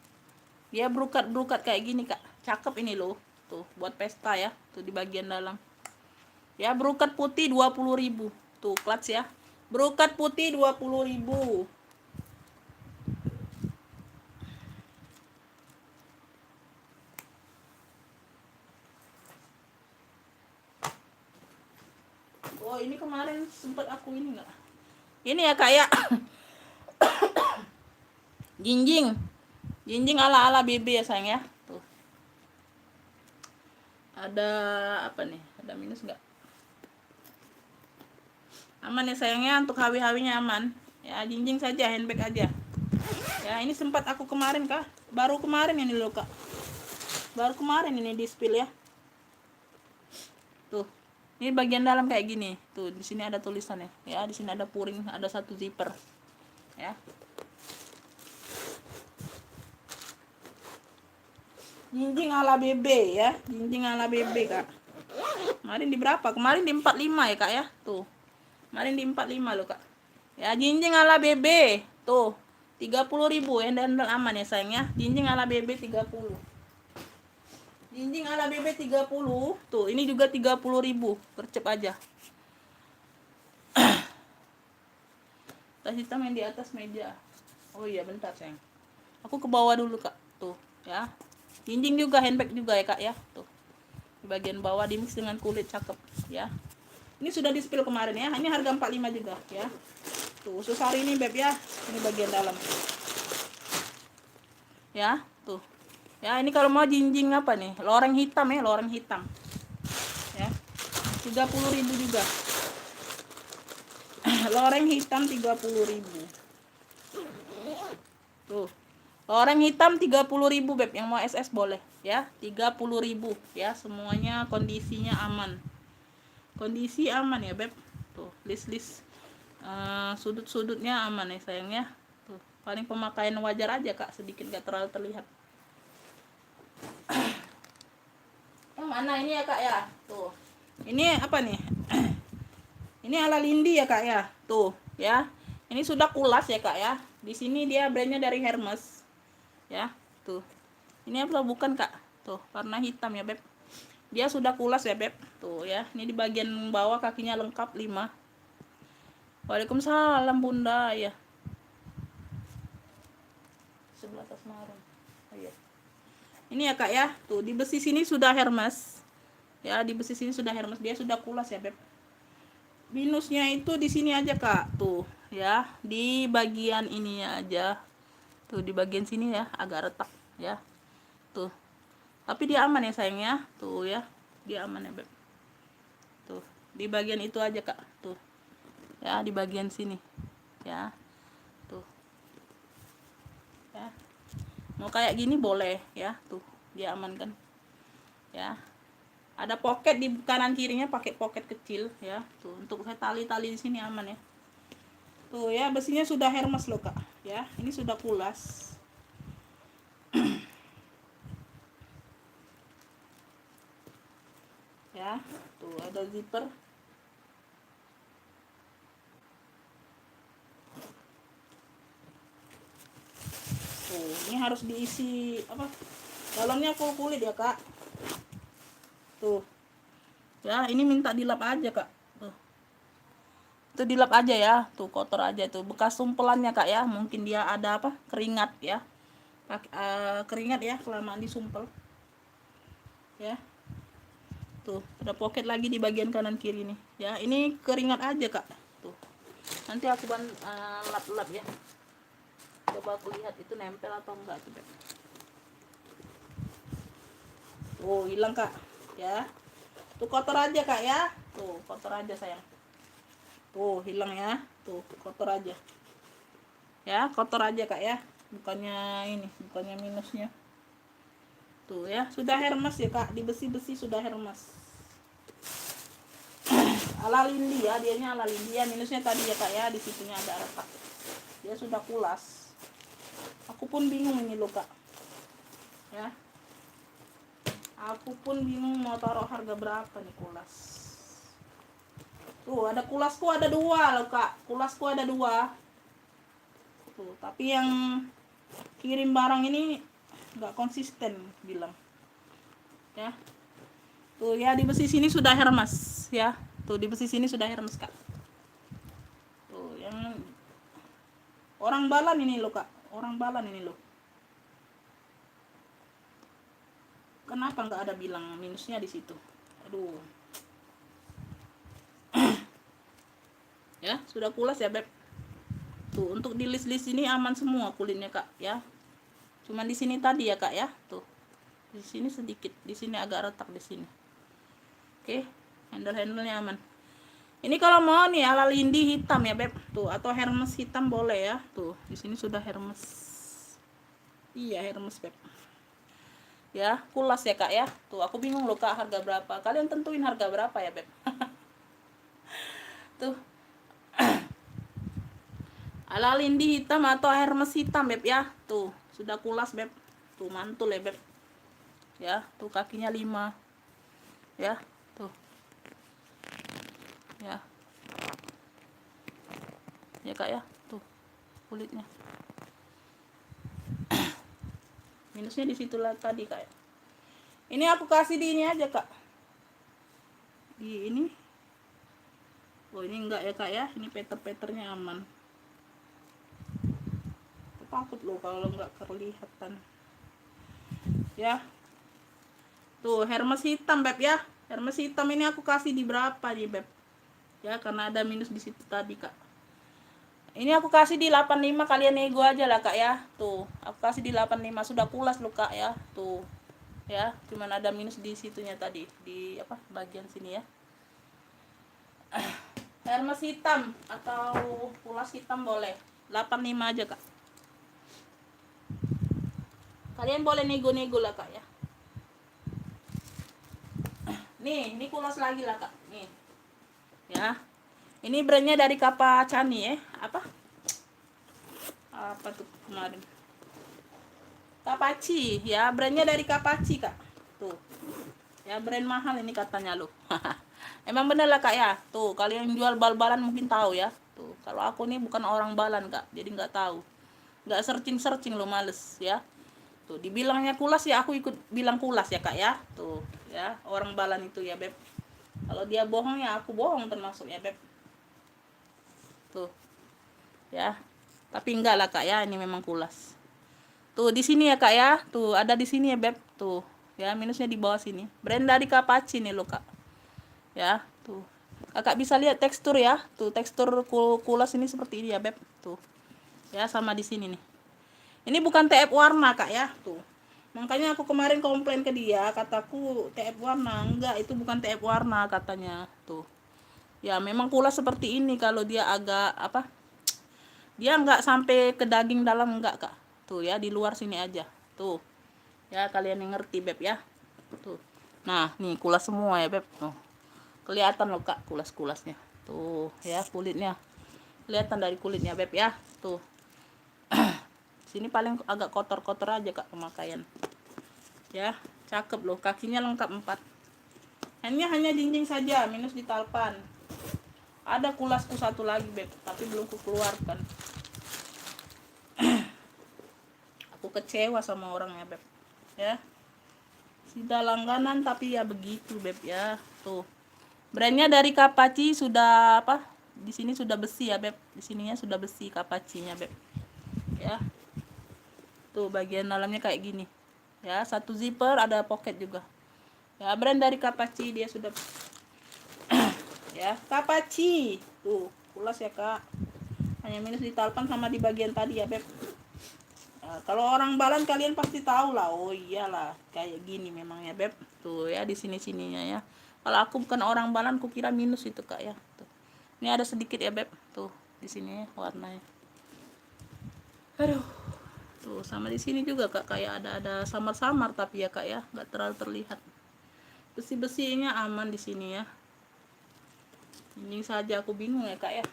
Dia berukat-berukat kayak gini, Kak. Cakep ini loh. Tuh, buat pesta ya. Tuh di bagian dalam. Ya, berukat putih 20.000. Tuh, clutch ya. Berukat putih 20.000. Oh, ini kemarin sempat aku ini enggak? Ini ya, Kak ya. Jinjing. Jinjing ala-ala BB ya, sayang ya. Tuh. Ada apa nih? Ada minus enggak? Aman ya sayangnya, untuk hawi-hawinya aman. Ya, jinjing saja, handbag aja. Ya, ini sempat aku kemarin kah? Baru kemarin ini loh, Kak. Baru kemarin ini di spill ya. Tuh. Ini bagian dalam kayak gini. Tuh, di sini ada tulisannya. Ya, di sini ada puring, ada satu zipper. Ya. Jinjing ala BB ya. Jinjing ala BB, Kak. Kemarin di berapa? Kemarin di 45 ya, Kak ya. Tuh. Kemarin di 45 loh, Kak. Ya, jinjing ala BB. Tuh. 30.000 handle aman ya sayang ya. Jinjing ala BB 30. Jinjing ala bebek 30. Tuh, ini juga 30.000. Gercep aja. Tas hitam yang di atas meja. Oh iya, bentar sayang. Aku ke bawah dulu kak. Tuh ya. Jinjing juga, handbag juga ya kak ya. Tuh. Di bagian bawah di mix dengan kulit, cakep ya. Ini sudah di spill kemarin ya. Ini harga 45 juga ya. Tuh, khusus hari ini beb ya. Ini bagian dalam. Ya, tuh. Ya, ini kalau mau jinjing apa nih? Loreng hitam ya, loreng hitam. Ya. 30.000 juga. Loreng hitam 30.000. Tuh. Loreng hitam 30.000 beb. Yang mau SS boleh ya. 30.000 ya. Semuanya kondisinya aman. Kondisi aman ya beb. Tuh, list sudut-sudutnya aman ya sayangnya. Tuh, paling pemakaian wajar aja kak, sedikit gak terlalu terlihat. Yang mana ini ya kak ya? Tuh. Ini apa nih? Ini ala Lindi ya kak ya. Tuh ya. Ini sudah kulas ya kak ya. Di sini dia brandnya dari Hermes. Ya, tuh. Ini apa bukan kak? Tuh, warna hitam ya beb. Dia sudah kulas ya beb. Tuh ya. Ini di bagian bawah kakinya lengkap 5. Waalaikumsalam bunda ya. Sebelah atas marun. Oh iya. Ini ya kak ya. Tuh di besi sini sudah Hermes. Ya, di besi sini sudah Hermes. Dia sudah kulas ya beb. Minusnya itu di sini aja kak. Tuh ya. Di bagian ininya aja. Tuh di bagian sini ya, agak retak ya. Tuh. Tapi dia aman ya sayangnya. Tuh ya. Dia aman ya beb. Tuh. Di bagian itu aja kak. Tuh. Ya, di bagian sini. Ya. Tuh. Ya. Mau kayak gini boleh ya. Tuh. Dia aman kan. Ya. Ada pocket di kanan kirinya, pakai pocket kecil ya. Tuh, untuk tali-tali di sini aman ya. Tuh ya, besinya sudah Hermes loh kak. Ya, ini sudah kulas. Ya, tuh ada zipper. Tuh, ini harus diisi apa? Dalamnya full kulit ya kak. Tuh. Ya, ini minta dilap aja kak. Tuh. Itu dilap aja ya. Tuh, kotor aja tuh. Bekas sumpelannya kak ya. Mungkin dia ada apa? Keringat ya. Keringat ya, kelamaan disumpel. Ya. Tuh, ada pocket lagi di bagian kanan kiri nih. Ya, ini keringat aja kak. Tuh. Nanti aku lap-lap ya. Coba aku lihat itu nempel atau enggak tuh. Oh, hilang kak. Ya. Tuh kotor aja kak ya. Tuh, kotor aja sayang. Tuh, hilang ya. Tuh, kotor aja. Ya, kotor aja kak ya. Bukannya ini, bukannya minusnya. Tuh ya, sudah Hermes ya kak. Di besi-besi sudah Hermes. Ala Lindi ya, dianya ala Lindi ya. Minusnya tadi ya kak ya, di situnya ada retak. Dia sudah kulas. Aku pun bingung ini loh kak. Ya. Aku pun bingung mau taruh harga berapa nih kulas. Tuh, ada kulasku ada 2 loh kak. Kulasku ada 2. Tuh, tapi yang kirim barang ini nggak konsisten bilang. Ya. Tuh ya, di besi sini sudah Hermes ya. Tuh di besi sini sudah Hermes kak. Tuh yang orang balan ini loh kak. Orang balan ini loh. Kenapa nggak ada bilang minusnya di situ? Aduh. Ya, sudah kulas ya beb. Tuh, untuk di list-list ini aman semua kulitnya kak ya. Cuman di sini tadi ya kak ya. Tuh. Di sini sedikit, di sini agak retak di sini. Oke, handle-handlenya aman. Ini kalau mau nih ala Lindi hitam ya beb. Tuh, atau Hermes hitam boleh ya. Tuh, di sini sudah Hermes. Iya, Hermes beb. Ya, kulas ya kak ya. Tuh, aku bingung loh kak harga berapa. Kalian tentuin harga berapa ya beb. Tuh. Ala Lindi hitam atau Hermes hitam beb ya. Tuh, sudah kulas beb. Tuh, mantul ya beb. Ya, tuh kakinya 5. Ya, tuh. Ya. Ya kak ya. Tuh, kulitnya. Minusnya di situlah tadi kak. Ini aku kasih di ini aja kak, di ini. Oh ini enggak ya kak ya, ini peter-peternya aman. Aku takut loh kalau nggak kelihatan ya. Tuh Hermes hitam beb ya, Hermes hitam ini aku kasih di berapa nih beb ya, karena ada minus di situ tadi kak. Ini aku kasih di 85, kalian nego aja lah kak ya. Tuh aku kasih di 85, sudah pulas loh kak ya. Tuh ya, cuman ada minus di situnya tadi, di apa bagian sini ya. Hermes hitam atau pulas hitam boleh 85 aja kak. Kalian boleh nego-nego lah kak ya. Nih, ini kulas lagi lah kak. Nih, ya. Ini brandnya dari Kapacani ya. Apa tuh kemarin? Kapaci, ya. Brandnya dari Kapaci kak. Tuh, ya brand mahal ini katanya loh. Emang bener lah kak ya. Tuh, kalian jual bal-balan mungkin tahu ya. Tuh, kalau aku nih bukan orang balan kak, jadi nggak tahu. Nggak searching lo, males ya. Tuh dibilangnya kulas ya, aku ikut bilang kulas ya kak ya. Tuh ya, orang balan itu ya beb. Kalau dia bohong ya aku bohong termasuk ya beb. Tuh ya, tapi enggak lah kak ya, ini memang kulas. Tuh di sini ya kak ya, tuh ada di sini ya beb. Tuh ya, minusnya di bawah sini. Brand dari Kapaci nih lo kak ya. Tuh kakak bisa lihat tekstur ya. Tuh tekstur kulas ini seperti ini ya beb. Tuh ya, sama di sini nih. Ini bukan TF warna kak ya. Tuh makanya aku kemarin komplain ke dia, kataku TF warna. Enggak, itu bukan TF warna katanya. Tuh ya, memang kulas seperti ini. Kalau dia agak apa, dia enggak sampai ke daging dalam, enggak kak. Tuh ya, di luar sini aja. Tuh ya, kalian yang ngerti beb ya. Tuh nah, nih kulas semua ya beb. Tuh kelihatan loh kak, kulas-kulasnya. Tuh ya, kulitnya kelihatan dari kulitnya beb ya. Tuh sini paling agak kotor-kotor aja kak pemakaian ya. Cakep loh, kakinya lengkap 4. Hanya jinjing saja, minus di talpan. Ada kulasku satu lagi beb, tapi belum ku keluarkan. Aku kecewa sama orangnya beb ya. Sudah langganan tapi ya begitu beb ya. Tuh brandnya dari Kapaci, sudah apa, di sini sudah besi ya beb, di sininya sudah besi Kapacinya beb ya. Tuh bagian dalamnya kayak gini ya, satu zipper, ada pocket juga ya. Brand dari Kapaci, dia sudah ya, Kapaci. Tuh kulas ya kak, hanya minus di talpan sama di bagian tadi ya beb. Nah, kalau orang balan kalian pasti tahu lah. Oh iyalah, kayak gini memang ya beb. Tuh ya, di sini sininya ya. Kalau aku bukan orang balan, ku kira minus itu kak ya. Tuh ini ada sedikit ya beb. Tuh di sini warnanya. Aduh. Tuh sama di sini juga kak, kayak ada samar-samar tapi ya kak ya, nggak terlalu terlihat. Besi-besinya aman di sini ya. Ini saja aku bingung ya kak ya.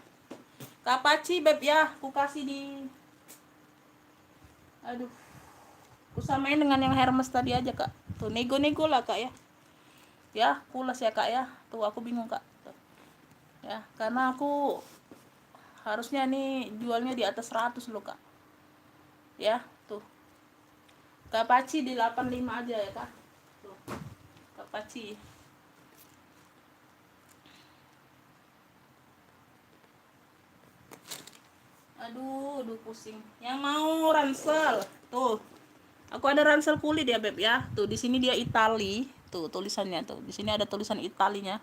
Kapaci beb ya, aku kasih di, aduh, aku samain dengan yang Hermes tadi aja kak. Tuh nego-nego lah kak ya. Ya kulas ya kak ya. Tuh aku bingung kak. Tuh. Ya karena aku harusnya nih jualnya di atas 100 loh kak ya. Tuh Kapaci di 85 aja ya kak. Tuh Kapaci. Aduh pusing. Yang mau ransel, tuh aku ada ransel kulit ya beb ya. Tuh di sini dia Itali. Tuh tulisannya tuh. Di sini ada tulisan Italinya.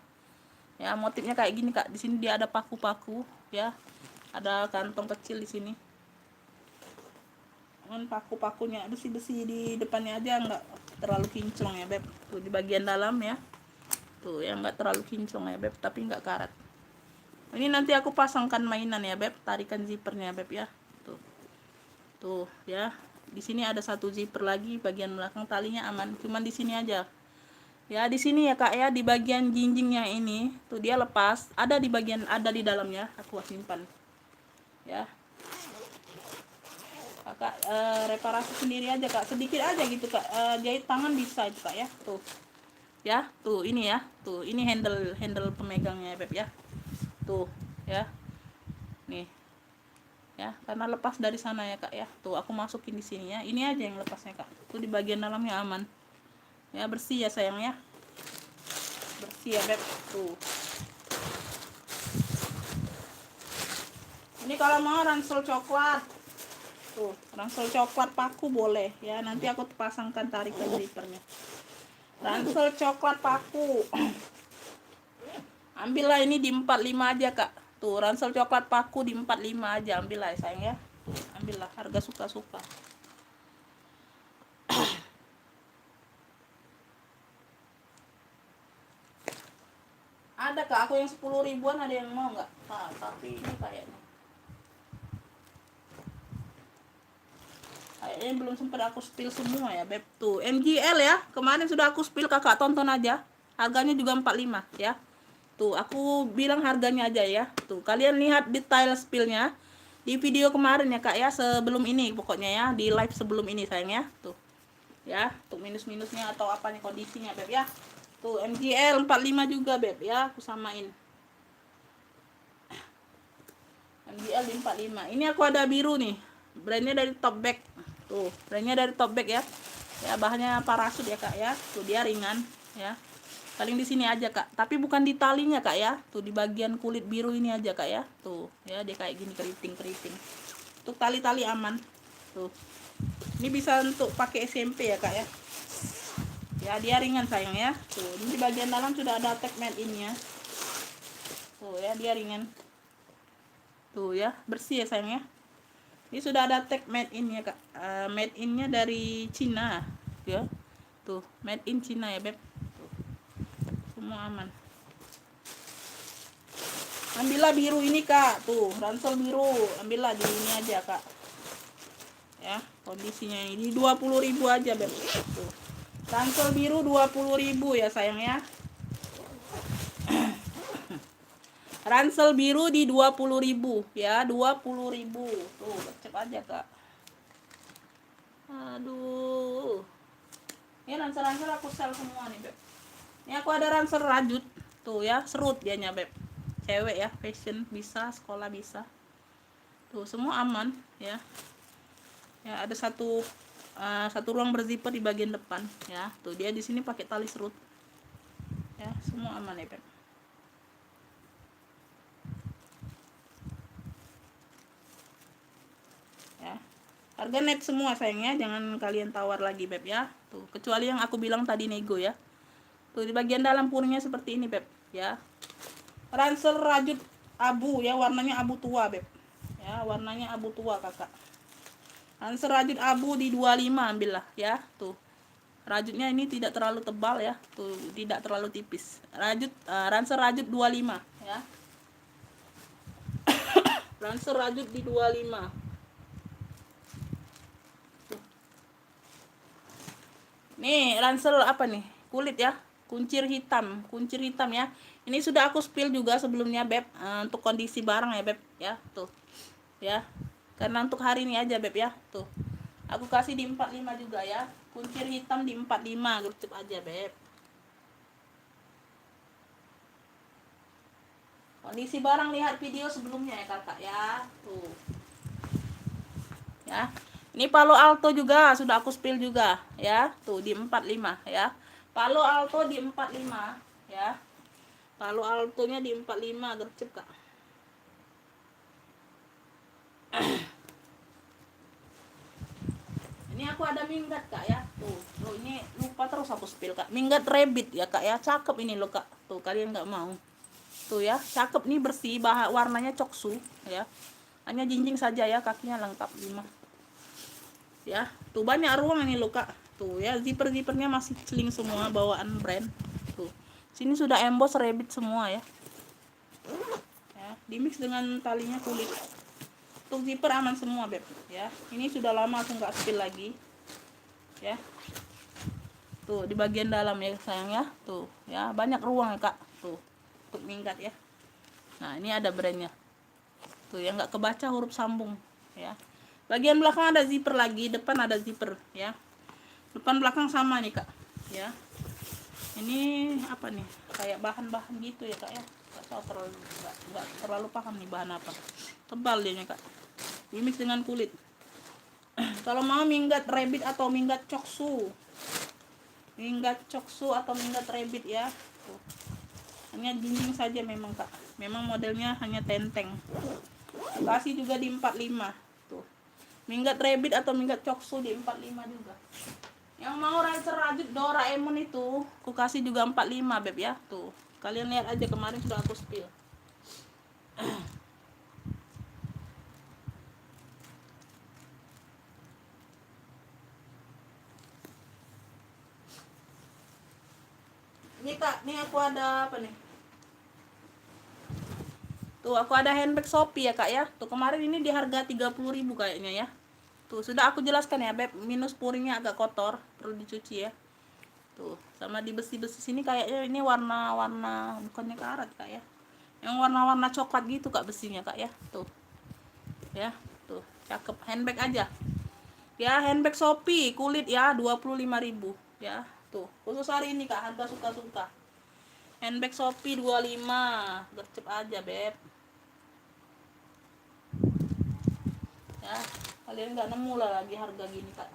Ya motifnya kayak gini kak. Di sini dia ada paku-paku ya. Ada kantong kecil di sini. Paku-pakunya besi-besi di depannya aja, nggak terlalu kinclong ya beb. Tuh di bagian dalam ya. Tuh ya, nggak terlalu kinclong ya beb, tapi nggak karat. Ini nanti aku pasangkan mainan ya beb, tarikan zippernya beb ya. Tuh ya, di sini ada satu zipper lagi, bagian belakang talinya aman, cuman di sini aja ya. Di sini ya kak ya, di bagian jinjingnya ini tuh dia lepas, ada di bagian, ada di dalamnya, aku simpan ya. Kakak reparasi sendiri aja kak, sedikit aja gitu kak, jahit tangan bisa itu kak ya. Tuh ya, tuh ini ya, tuh ini handle pemegangnya beb ya. Tuh ya, nih ya, karena lepas dari sana ya kak ya. Tuh aku masukin di sini ya, ini aja yang lepasnya kak. Tuh di bagian dalamnya aman Ya, bersih ya sayang ya, bersih ya beb. Tuh, ini kalau mau ransel coklat, tuh ransel coklat paku boleh ya, nanti aku pasangkan tarikan zippernya. Ransel coklat paku ambillah ini di 45 aja kak. Tuh ransel coklat paku di 45 aja, ambillah ya sayang ya. Tuh, ambillah, harga suka-suka. Ada kak, aku yang 10 ribuan, ada yang mau nggak? Nah, tapi ini kayaknya belum sempat aku spill semua ya beb. Tuh MGL ya, kemarin sudah aku spill, kakak tonton aja, harganya juga 45 ya. Tuh aku bilang harganya aja ya. Tuh kalian lihat detail spillnya di video kemarin ya kak ya, sebelum ini pokoknya ya, di live sebelum ini sayang ya. Tuh ya, tuh minus-minusnya atau apanya kondisinya beb ya. Tuh MGL 45 juga beb ya, aku samain MGL di 45. Ini aku ada biru nih, brandnya dari Top Bag. Tuh brandnya dari Top Bag ya. Ya bahannya parasut ya kak ya. Tuh dia ringan ya, paling di sini aja kak, tapi bukan di talinya kak ya. Tuh di bagian kulit biru ini aja kak ya. Tuh ya, dia kayak gini keriting-keriting. Untuk tali-tali aman. Tuh ini bisa untuk pakai SMP ya kak ya. Ya dia ringan sayang ya. Tuh ini di bagian dalam sudah ada tag made in nya. Tuh ya, dia ringan. Tuh ya, bersih ya sayang ya. Ini sudah ada tag made in ya kak. Made in nya dari Cina ya. Tuh made in Cina ya beb. Tuh, semua aman. Ambillah biru ini kak, tuh ransel biru, ambillah di ini aja kak ya. Kondisinya ini 20.000 aja beb. Tuh ransel biru 20.000 ya sayang ya. Ransel biru di 20.000 ya, 20.000. Tuh cep aja kak. Aduh, ini ransel-ransel aku sel semua nih beb. Ini aku ada ransel rajut tuh ya, serut dianya beb, cewek ya, fashion bisa, sekolah bisa. Tuh semua aman ya. Ya ada satu ruang berzipper di bagian depan ya. Tuh dia di sini pakai tali serut ya, semua aman ya beb ya. Harga net semua sayangnya, jangan kalian tawar lagi beb ya. Tuh kecuali yang aku bilang tadi nego ya. Tuh di bagian dalam purnya seperti ini beb ya. Ransel rajut abu ya, warnanya abu tua beb ya, warnanya abu tua kakak. Ransel rajut abu di 25 ambillah ya. Tuh rajutnya ini tidak terlalu tebal ya, tuh tidak terlalu tipis. Ransel rajut 25 ya. Ransel rajut di 25. Tuh. Nih ransel apa nih, kulit ya, kuncir hitam ya. Ini sudah aku spill juga sebelumnya beb, untuk kondisi barang ya beb ya. Tuh ya, karena untuk hari ini aja beb ya. Tuh aku kasih di 45 juga ya, kuncir hitam di 45, gercep aja beb. Kondisi barang lihat video sebelumnya ya kakak ya. Tuh ya, ini Palo Alto juga sudah aku spill juga ya. Tuh di 45 ya, Palo Alto di 45 ya. Palo Altonya di 45, gercep kak. Ini aku ada minggat kak ya. Tuh ini lupa terus aku spill kak, minggat rabbit ya kak ya, cakep ini loh kak. Tuh kalian nggak mau. Tuh ya, cakep nih, bersih, warnanya coksu ya. Hanya jinjing saja ya, kakinya lengkap 5 ya. Tuh banyak ruang ini loh kak. Tuh ya, zipper-zippernya masih sling semua, bawaan brand. Tuh sini sudah emboss rabbit semua ya. Ya dimix dengan talinya kulit. Untuk zipper aman semua beb ya. Ini sudah lama aku nggak spill lagi ya. Tuh di bagian dalam ya sayang ya. Tuh ya, banyak ruang ya kak. Tuh untuk minggat ya. Nah ini ada brandnya tuh ya, nggak kebaca huruf sambung ya. Bagian belakang ada zipper lagi, depan ada zipper ya. Depan belakang sama nih kak ya. Ini apa nih, kayak bahan-bahan gitu ya kak ya. Nggak terlalu paham nih bahan apa, tebal dia kak, dimix dengan kulit. Kalau mau minggat rabbit atau minggat coksu Minggat coksu atau minggat rabbit ya. Tuh. Hanya dinding saja memang kak, memang modelnya hanya tenteng. Kasih juga di 45 tuh. Minggat rabbit atau minggat coksu di 45 juga. Yang mau rancer rajut Doraemon itu aku kasih juga 45 beb ya. Tuh kalian lihat aja, kemarin sudah aku spill. Ini kak, nih aku ada apa nih? Tuh aku ada handbag Shopee ya kak ya. Tuh kemarin ini di harga 30.000 kayaknya ya. Tuh sudah aku jelaskan ya beb, minus puringnya agak kotor, perlu dicuci ya. Tuh sama di besi-besi sini kayaknya ini warna-warna bukannya karat kak ya, yang warna-warna coklat gitu kak besinya kak ya. Tuh ya, tuh cakep, handbag aja ya, handbag Shopee kulit ya, 25.000 ya. Tuh khusus hari ini kak, harga suka-suka. Handbag Shopee 25, gercep aja beb ya. Kalian nggak nemu lah lagi harga gini kak.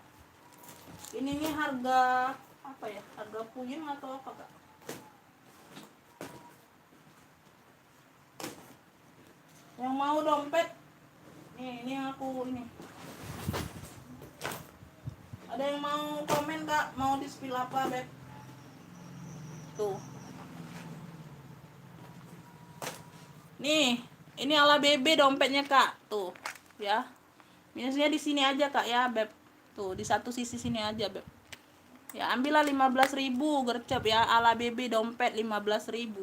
Ini nih harga apa ya, harga puyeng atau apa kak? Yang mau dompet nih, ini aku ini. Ada yang mau komen kak, mau di spill apa beb? Tuh nih, ini ala BB dompetnya kak. Tuh ya, minusnya di sini aja kak ya beb. Tuh di satu sisi sini aja beb ya. Ambillah 15.000 gercep ya, ala BB dompet 15.000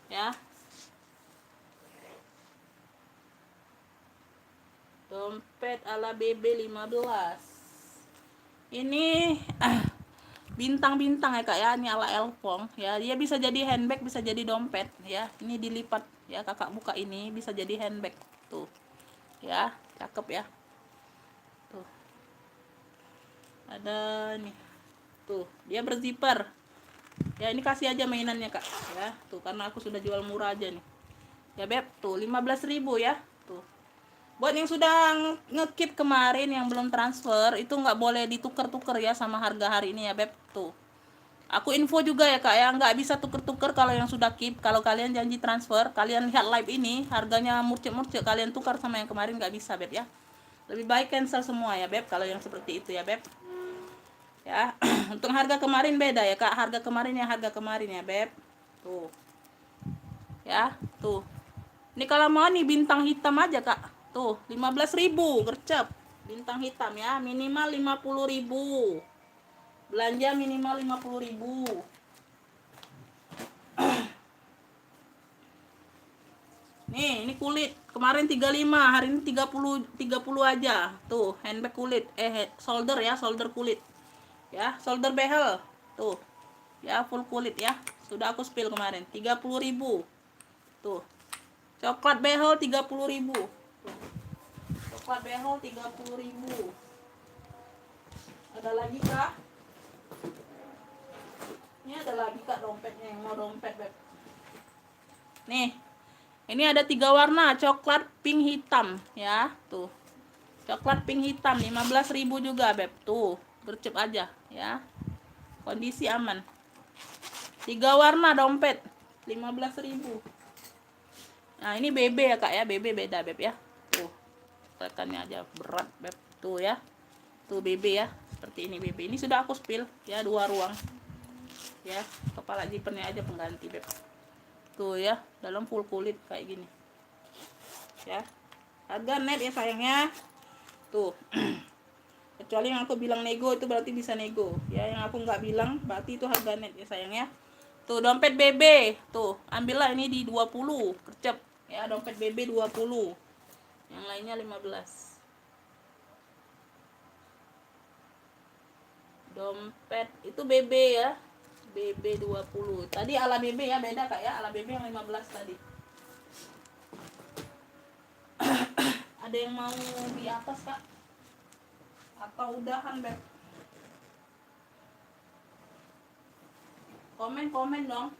ya. Dompet ala BB 15. Ini bintang-bintang ya kak ya, ini ala Elfong ya. Dia bisa jadi handbag, bisa jadi dompet ya. Ini dilipat ya, kakak buka ini bisa jadi handbag tuh ya, cakep ya. Tuh ada nih, tuh dia berzipper ya. Ini kasih aja mainannya kak ya, tuh karena aku sudah jual murah aja nih ya beb. Tuh 15.000 ya. Tuh buat yang sudah ngekip kemarin yang belum transfer, itu nggak boleh ditukar-tukar ya sama harga hari ini ya beb. Tuh aku info juga ya kak ya, nggak bisa tuker-tuker kalau yang sudah keep. Kalau kalian janji transfer, kalian lihat live ini harganya murcek-murcek, kalian tukar sama yang kemarin nggak bisa beb ya. Lebih baik cancel semua ya beb kalau yang seperti itu ya beb ya. Untuk harga kemarin beda ya kak, harga kemarin ya, harga kemarin ya beb. Tuh ya, tuh ini kalau mau nih bintang hitam aja kak, tuh 15.000 gercep, bintang hitam ya, minimal 50.000 belanja, minimal 50.000. Nih ini kulit kemarin 35, hari ini 30 aja. Tuh handbag kulit, shoulder ya, shoulder kulit ya, shoulder behel tuh ya, full kulit ya. Sudah aku spill kemarin 30.000. Tuh coklat behel 30.000. Coklat behel 30.000. Ada lagi kak? Ini ada lagi kak dompetnya, yang mau dompet beb. Nih ini ada 3 warna, coklat, pink, hitam ya. Tuh coklat, pink, hitam 15.000 juga beb. Tuh gercep aja ya, kondisi aman. 3 warna dompet 15.000. Nah ini BB ya kak ya, BB beda beb ya. Tuh tekannya aja berat beb. Tuh ya, tuh BB ya, seperti ini BB. Ini sudah aku spill ya, 2 ruang ya. Kepala zippernya aja pengganti beb. Tuh ya, dalam full kulit kayak gini ya. Harga net ya sayangnya. Tuh kecuali yang aku bilang nego, itu berarti bisa nego ya. Yang aku nggak bilang berarti itu harga net ya sayangnya. Tuh dompet BB, tuh ambillah ini di 20 gercep ya, dompet BB 20, yang lainnya 15. Dompet itu BB ya, BB 20. Tadi ala BB ya, beda kak ya, ala BB yang 15 tadi. Ada yang mau di atas kak? Atau udahan beb? Komen dong.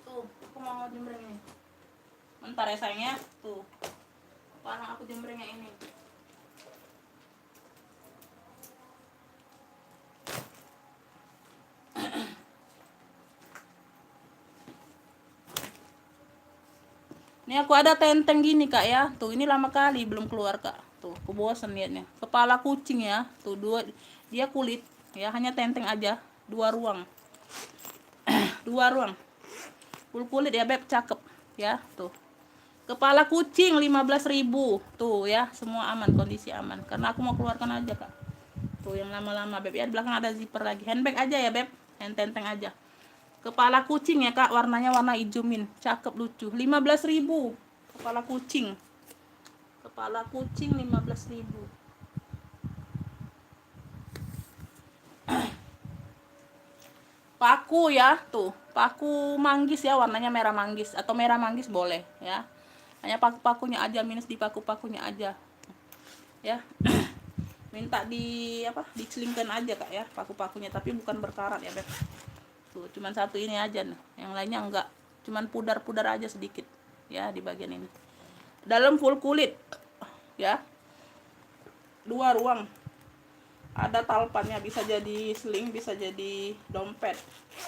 Tuh aku mau jembreng ini. Bentar ya sayangnya. Tuh warna aku jembrengnya ini. Ini aku ada tenteng gini kak ya. Tuh ini lama kali belum keluar kak. Tuh aku bosan liatnya. Kepala kucing ya. Tuh dua, dia kulit ya, hanya tenteng aja. 2 ruang. 2 ruang. Full kulit ya beb, cakep ya. Tuh. Kepala kucing 15.000. Tuh ya, semua aman, kondisi aman. Karena aku mau keluarkan aja kak. Tuh yang lama-lama beb ya. Di belakang ada zipper lagi. Handbag aja ya beb. Hand tenteng aja. Kepala kucing ya kak, warnanya warna hijau min, cakep lucu. 15.000 kepala kucing. Kepala kucing 15.000. Paku ya, tuh. Paku manggis ya, warnanya merah manggis atau merah manggis boleh ya. Hanya paku-pakunya aja, minus di paku-pakunya aja. Ya. Minta di apa? Dicelingkan aja kak ya, paku-pakunya, tapi bukan berkarat ya, beb. Tuh, cuman satu ini aja nih. Yang lainnya enggak. Cuman pudar-pudar aja sedikit ya di bagian ini. Dalam full kulit. Ya. 2 ruang. Ada talpannya, bisa jadi sling, bisa jadi dompet.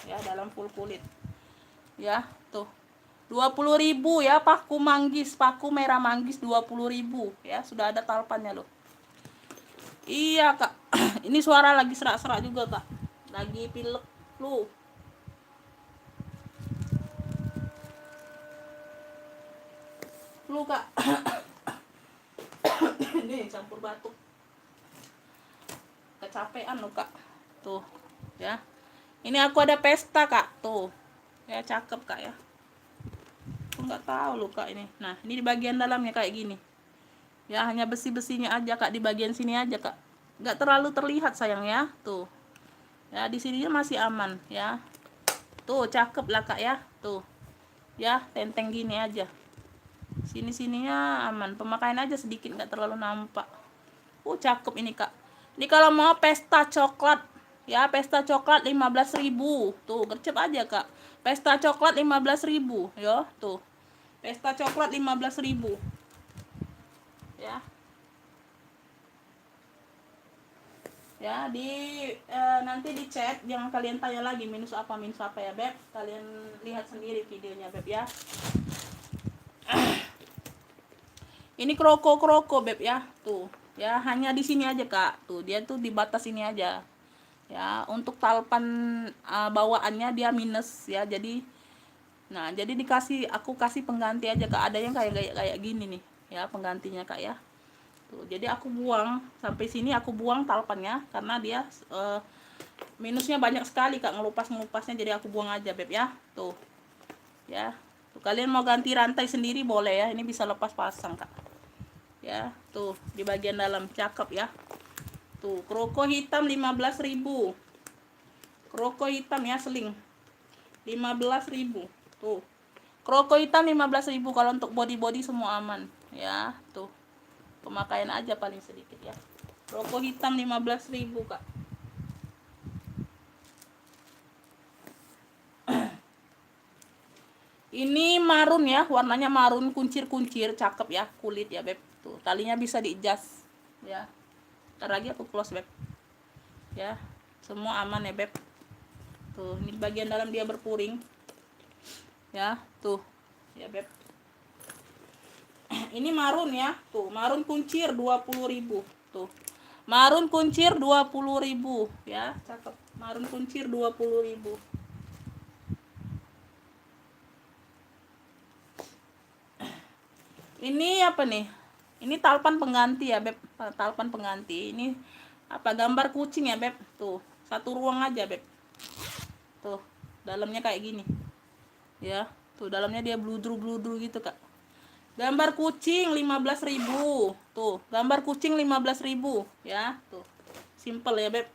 Ya, dalam full kulit. Ya, tuh. 20.000 ya, paku manggis, paku merah manggis 20.000 ya, sudah ada talpannya loh. Iya, Kak. Ini suara lagi serak-serak juga, Kak. Lagi pilek flu. Flu kak. Ini campur batuk, kecapean lo kak. Tuh ya, ini aku ada pesta kak. Tuh ya, cakep kak ya. Aku nggak tahu lo kak ini. Nah ini di bagian dalamnya kayak gini ya, hanya besi-besinya aja kak, di bagian sini aja kak, nggak terlalu terlihat sayang ya. Tuh ya, di sininya masih aman ya. Tuh cakep lah kak ya. Tuh ya, tenteng gini aja, sini-sininya aman, pemakaian aja sedikit, nggak terlalu nampak. Cakep ini kak. Ini kalau mau pesta coklat ya, pesta coklat 15.000. Tuh gercep aja kak, pesta coklat 15.000 ya. Tuh pesta coklat 15.000 ya. Ya di nanti di chat, jangan kalian tanya lagi minus apa ya beb, kalian lihat sendiri videonya beb ya. Ini kroko beb ya. Tuh ya, hanya di sini aja kak. Tuh dia tuh di batas ini aja ya. Untuk talpan bawaannya dia minus ya, jadi nah jadi aku kasih pengganti aja kak. Ada yang kayak gini nih ya, penggantinya kak ya. Tuh jadi aku buang sampai sini, aku buang talpannya karena dia minusnya banyak sekali kak, ngelupasnya, jadi aku buang aja beb ya. Tuh ya. Tuh, kalian mau ganti rantai sendiri boleh ya, ini bisa lepas pasang kak ya. Tuh di bagian dalam cakep ya. Tuh kroko hitam 15.000. Kroko hitam ya, seling 15.000. Tuh kroko hitam 15.000. Kalau untuk body semua aman ya. Tuh pemakaian aja paling sedikit ya. Kroko hitam 15.000 kak. Ini marun ya, warnanya marun kuncir-kuncir, cakep ya, kulit ya beb. Tuh talinya bisa di-adjust ya. Ntar lagi aku close beb ya. Semua aman ya beb. Tuh ini bagian dalam dia berpuring ya. Tuh ya beb. Ini marun ya. Tuh marun kuncir 20.000. Tuh marun kuncir 20.000 ya, cakep. Marun kuncir 20.000. Ini apa nih? Ini talpan pengganti ya beb, talpan pengganti. Ini apa, gambar kucing ya beb. Tuh 1 ruang aja beb. Tuh dalamnya kayak gini ya. Tuh dalamnya dia bludru gitu kak. Gambar kucing 15.000. Tuh gambar kucing 15.000 ya. Tuh simple ya beb.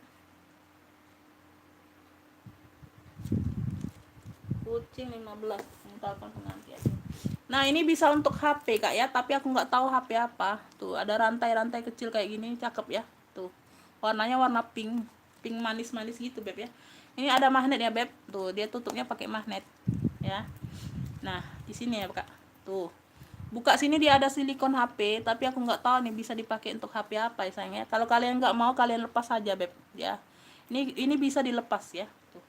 Kucing 15. Ini talpan pengganti aja. Nah ini bisa untuk HP kak ya, tapi aku nggak tahu HP apa. Tuh ada rantai-rantai kecil kayak gini, cakep ya. Tuh warnanya warna pink manis-manis gitu beb ya. Ini ada magnet ya beb. Tuh dia tutupnya pakai magnet ya. Nah di sini ya kak. Tuh buka sini dia ada silikon HP, tapi aku nggak tahu nih bisa dipakai untuk HP apa ya sayangnya. Kalau kalian nggak mau, kalian lepas aja beb ya. Ini bisa dilepas ya. Tuh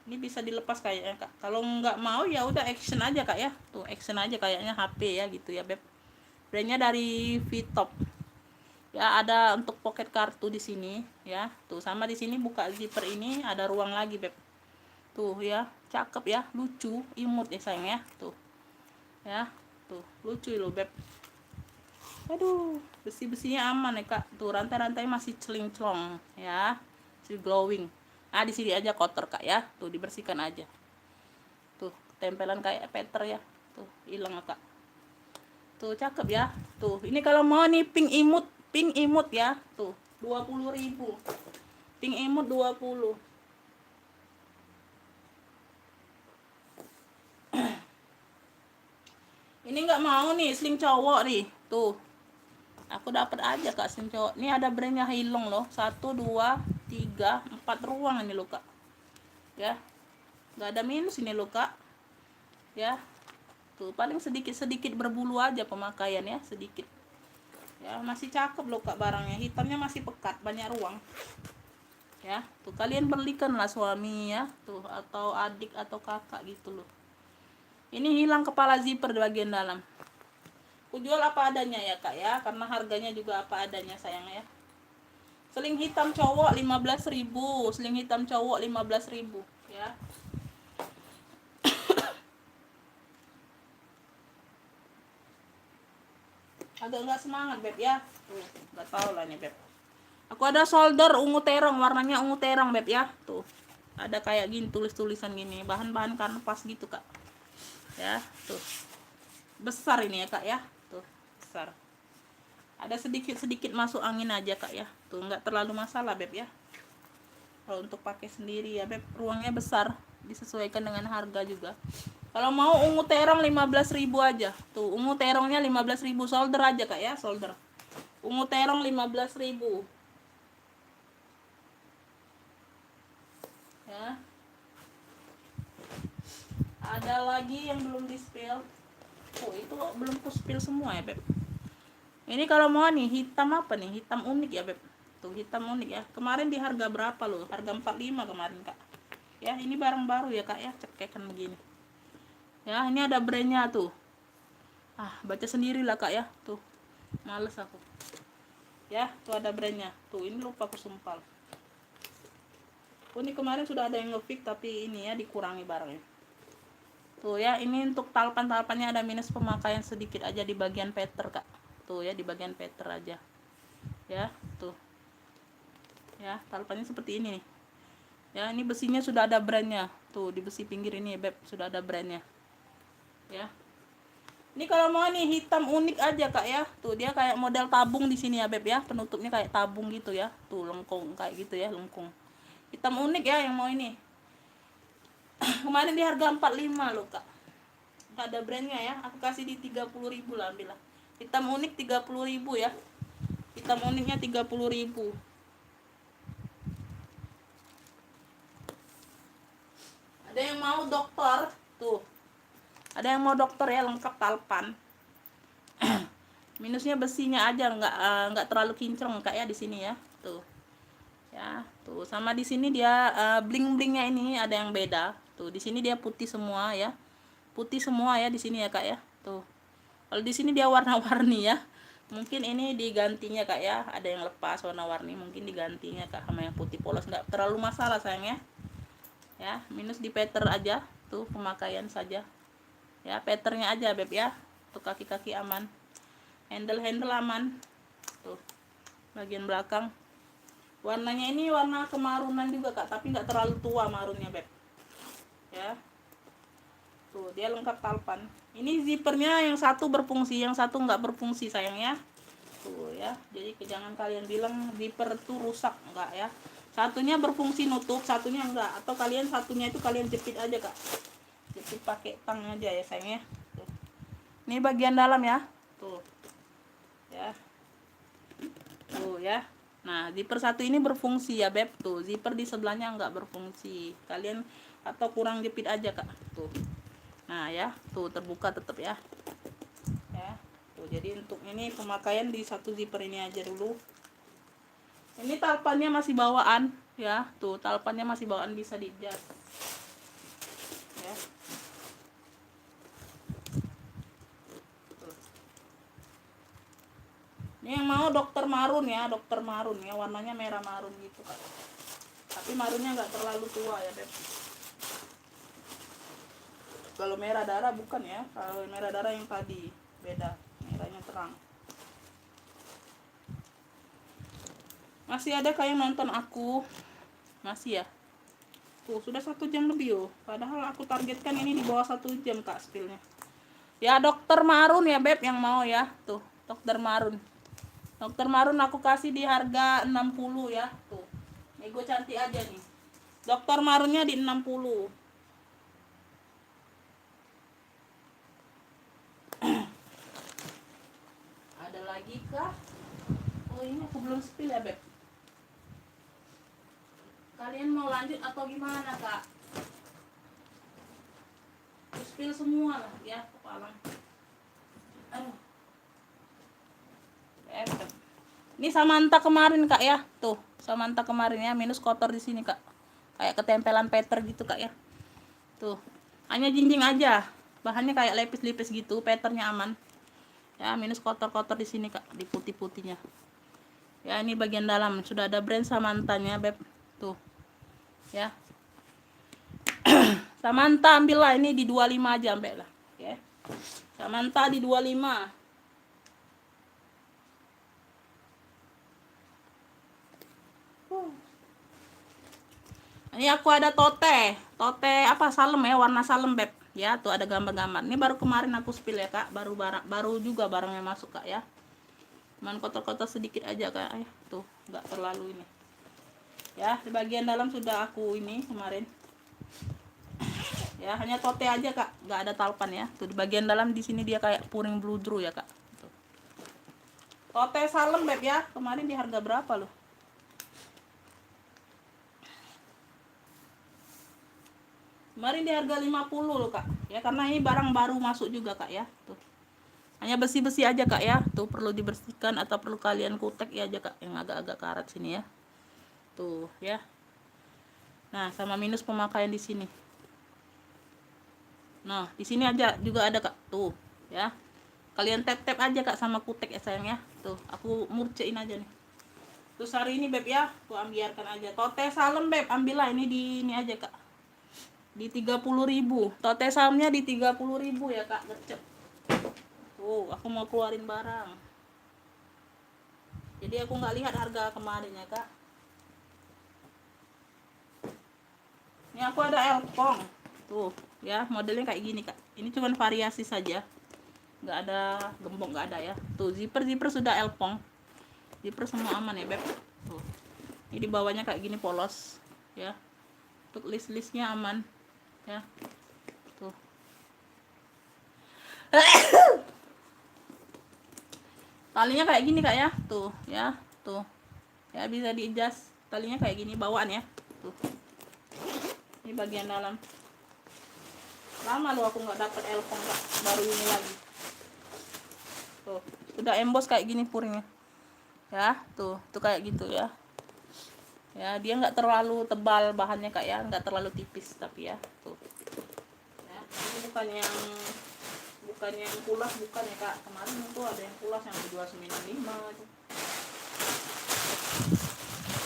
Ini bisa dilepas kayaknya kak. Kalau nggak mau ya udah action aja kak ya. Tuh action aja kayaknya HP ya gitu ya beb. Brandnya dari V-Top. Ya ada untuk pocket kartu di sini ya. Tuh sama di sini buka zipper ini ada ruang lagi beb. Tuh ya, cakep ya, lucu, imut ya sayang ya. Tuh. Ya, tuh lucu loh beb. Aduh, besi-besinya aman ya kak. Tuh rantai-rantai masih celing-celong ya. Masih glowing. Nah di sini aja kotor kak ya. Tuh dibersihkan aja. Tuh tempelan kayak Peter ya. Tuh hilang kak. Tuh cakep ya. Tuh ini kalau mau nih pink imut ya. Tuh 20.000. Pink imut 20. Ini nggak mau nih sling cowok nih. Tuh. Aku dapat aja kak sling cowok. Ini ada brandnya Hilong loh. 1 2 3 4 ruang ini loh kak. Ya. Nggak ada minus ini loh kak. Ya. Tuh paling sedikit berbulu aja pemakaian ya, sedikit. Ya, masih cakep loh kak barangnya. Hitamnya masih pekat, banyak ruang. Ya, tuh kalian belikan lah suami ya, tuh atau adik atau kakak gitu loh. Ini hilang kepala zipper di bagian dalam. Aku jual apa adanya ya kak ya, karena harganya juga apa adanya sayang ya. Seling hitam cowok 15.000, seling hitam cowok 15.000 ya. Agak nggak semangat beb ya. Tuh, nggak tahu lah nih beb. Aku ada solder ungu terong, warnanya ungu terong beb ya. Tuh. Ada kayak gini tulis-tulisan gini, bahan-bahan kanvas gitu kak. Ya, tuh. Besar ini ya kak ya. Tuh, besar. Ada sedikit-sedikit masuk angin aja kak ya. Tuh, nggak terlalu masalah beb ya. Kalau untuk pakai sendiri ya beb, ruangnya besar, disesuaikan dengan harga juga. Kalau mau ungu terong 15.000 aja. Tuh, ungu terongnya 15.000, solder aja kak ya, solder. Ungu terong 15.000. Ya. Ada lagi yang belum di spill. Oh, itu belum ku spill semua ya beb. Ini kalau mau nih hitam apa nih? Hitam unik ya beb. Tuh hitam unik ya. Kemarin di harga berapa loh? Harga 45 kemarin kak. Ya ini barang baru ya kak ya, cekekan begini. Ya ini ada brandnya tuh. Ah baca sendiri lah kak ya. Tuh males aku. Ya tuh ada brandnya. Tuh ini lupa aku sumpal. Oh, ini kemarin sudah ada yang nge-fix tapi ini ya dikurangi barangnya. Tuh ya ini untuk talpan-talpannya ada minus pemakaian sedikit aja di bagian peter kak. Tuh ya di bagian peter aja. Ya tuh. Ya talpannya seperti ini nih. Ya ini besinya sudah ada brandnya. Tuh di besi pinggir ini beb sudah ada brandnya. Ya. Ini kalau mau nih hitam unik aja kak ya. Tuh dia kayak model tabung di sini ya beb ya. Penutupnya kayak tabung gitu ya. Tuh lengkung kayak gitu ya, lengkung. Hitam unik ya yang mau ini. Kemarin di harga 45 loh kak. Gak ada brandnya ya. Aku kasih di 30.000 lah ambil lah. Hitam unik 30.000 ya. Hitam uniknya 30.000. Ada yang mau dokter tuh. Ada yang mau dokter ya lengkap talpan. Minusnya besinya aja nggak terlalu kinclong kak ya di sini ya. Tuh. Ya, tuh sama di sini dia bling-blingnya ini ada yang beda. Tuh di sini dia putih semua ya. Putih semua ya di sini ya kak ya. Tuh. Kalau di sini dia warna-warni ya. Mungkin ini digantinya kak ya. Ada yang lepas warna-warni mungkin digantinya kak sama yang putih polos, nggak terlalu masalah sayang ya. Ya, minus di peter aja. Tuh pemakaian saja. Ya, peternya aja beb ya. Tuh kaki-kaki aman. Handle aman. Tuh. Bagian belakang. Warnanya ini warna kemarunan juga kak, tapi nggak terlalu tua marunnya beb. Ya. Tuh dia lengkap talpan. Ini zippernya yang satu berfungsi, yang satu nggak berfungsi sayang ya. Tuh ya. Jadi jangan kalian bilang zipper tuh rusak, enggak ya. Satunya berfungsi nutup, satunya enggak. Atau kalian satunya itu kalian jepit aja kak. Jepit pakai tang aja ya sayang ya. Tuh. Ini bagian dalam ya. Tuh. Ya. Tuh ya. Nah, zipper satu ini berfungsi ya beb. Tuh, zipper di sebelahnya enggak berfungsi. Kalian atau kurang jepit aja kak. Tuh. Nah ya, tuh terbuka tetap ya. Ya. Tuh, jadi untuk ini pemakaian di satu zipper ini aja dulu. Ini talpannya masih bawaan ya. Tuh, talpannya masih bawaan bisa di-adjust. ya. Tuh. Ini yang mau dokter marun ya, dokter marun ya, warnanya merah marun gitu Kak. Tapi marunnya nggak terlalu tua ya Beb. Kalau merah darah bukan ya, kalau merah darah yang tadi beda, merahnya terang. Masih ada kayak yang nonton aku? Masih ya? Tuh sudah 1 jam lebih yo. Padahal aku targetkan ini di bawah 1 jam Kak spillnya. Ya dokter marun ya Beb yang mau ya. Tuh dokter marun. Dokter marun aku kasih di harga 60 ya. Tuh nego cantik aja nih. Dokter marunnya di 60. Ada lagi kah? Oh ini aku belum spill ya Beb. Kalian mau lanjut atau gimana Kak? Aku spill semua lah ya kepala. Aduh. Ini Samantha kemarin Kak ya. Tuh, Samantha kemarin ya, minus kotor di sini Kak. Kayak ketempelan Peter gitu Kak ya. Tuh. Hanya jinjing aja. Bahannya kayak lepis-lepis gitu, patternnya aman. Ya, minus kotor-kotor di sini Kak, di putih-putihnya. Ya, ini bagian dalam sudah ada brand Samantanya, Beb. Tuh. Ya. Samantha ambillah ini di 25 aja ambil lah, ya. Samantha di 25. Ini aku ada tote apa salem ya, warna salem Beb. Ya, tuh ada gambar-gambar. Ini baru kemarin aku spill ya Kak, baru juga barangnya masuk Kak ya. Cuman kotor-kotor sedikit aja Kak ya. Tuh, nggak terlalu ini. Ya, di bagian dalam sudah aku ini kemarin. Ya, hanya tote aja Kak, nggak ada talpan ya. Tuh di bagian dalam di sini dia kayak puring bludru ya Kak. Tuh. Tote salem Beb ya, kemarin di harga berapa loh? Kemarin di harga 50 loh Kak. Ya karena ini barang baru masuk juga Kak ya. Tuh. Hanya besi-besi aja Kak ya. Tuh perlu dibersihkan atau perlu kalian kutek ya aja Kak, yang agak-agak karat sini ya. Tuh ya. Nah, sama minus pemakaian di sini. Nah, di sini aja juga ada Kak. Tuh, ya. Kalian tap-tap aja Kak sama kutek ya sayang ya. Tuh, aku murcein aja nih. Terus hari ini Beb ya, tuh biarkan aja. Tote salem Beb, ambillah ini di ini aja Kak. Di 30.000. Tote salemnya di 30.000 ya Kak, gercep. Tuh, aku mau keluarin barang. Jadi aku nggak lihat harga kemarin ya Kak. Ini aku ada elpong. Tuh, ya modelnya kayak gini Kak. Ini cuman variasi saja. Nggak ada gembok, nggak ada ya. Tuh, zipper sudah elpong. Zipper semua aman ya Beb. Tuh. Ini di bawahnya kayak gini polos ya. Untuk list-listnya aman ya. Tuh. Talinya kayak gini Kak ya. Tuh, ya. Tuh. Ya bisa diadjust. Talinya kayak gini bawaan ya. Tuh. Ini bagian dalam. Lama loh aku nggak dapet elpong Kak. Baru ini lagi. Tuh, udah emboss kayak gini puringnya. Ya, tuh kayak gitu ya. Ya, dia nggak terlalu tebal bahannya Kak ya, nggak terlalu tipis tapi ya. Tuh. Ya, ini bukan yang kulas bukan ya Kak. Kemarin itu ada yang kulas yang dijual 95 itu.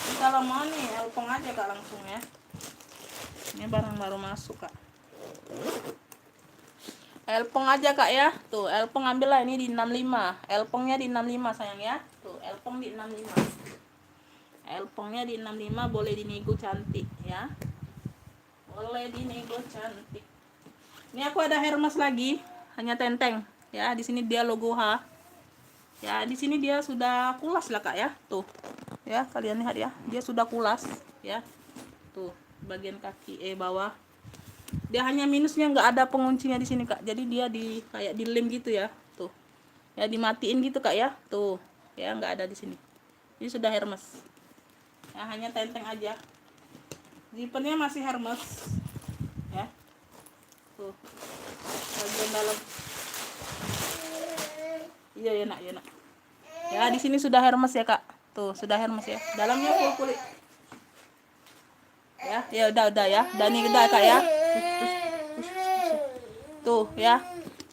Ini kalau mau nih elpong aja Kak langsung ya. Ini barang baru masuk Kak. Elpong aja Kak ya. Tuh, elpong ambillah ini di 65. Elpongnya di 65 sayang ya. Tuh, elpong di 65. Elpongnya di 65 boleh dinego cantik ya. Boleh dinego cantik. Ini aku ada Hermes lagi, hanya tenteng ya. Di sini dia logo H. Ya, di sini dia sudah kulas lah Kak ya. Tuh. Ya, kalian lihat ya. Dia sudah kulas ya. Tuh, bagian kaki bawah. Dia hanya minusnya nggak ada penguncinya di sini Kak. Jadi dia kayak dilem gitu ya. Tuh. Ya dimatiin gitu Kak ya. Tuh. Ya nggak ada di sini. Ini sudah Hermes. Ya hanya tenteng aja. Zippernya masih Hermes. Ya. Tuh. Bagian dalam. Iya ya Nak, ya Nak. Ya di sini sudah Hermes ya Kak. Tuh sudah Hermes ya. Dalamnya full kulit. Ya udah ya. Dan ini udah Kak ya. Tuh ya.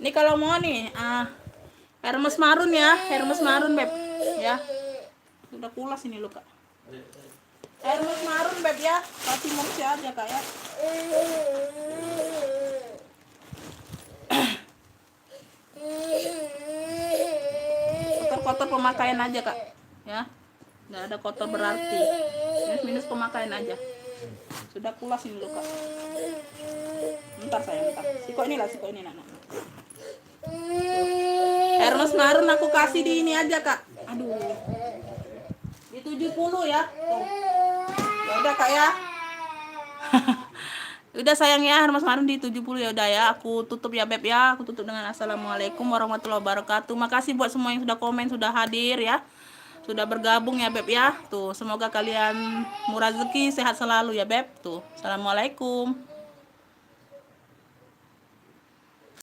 Ini kalau mau nih Hermes marun ya, Hermes marun beb ya. Udah pulas ini lo kak. Hermes marun beb ya, kasih mochi aja kak ya. Kotor-kotor pemakaian aja kak ya, nggak ada kotor berarti, minus pemakaian aja. Sudah pulas ini lo kak. Bentar sayang, bentar. Siko ini nak. Hermes marun aku kasih di ini aja kak. Aduh, di 70 ya. Tuh. Ya udah kak ya. Udah sayang ya, Hermes marun di 70 ya udah ya. Aku tutup ya beb ya. Aku tutup dengan assalamualaikum warahmatullahi wabarakatuh. Makasih buat semua yang sudah komen, sudah hadir ya. Sudah bergabung ya beb ya. Tuh, semoga kalian murah rezeki, sehat selalu ya beb. Tuh, assalamualaikum.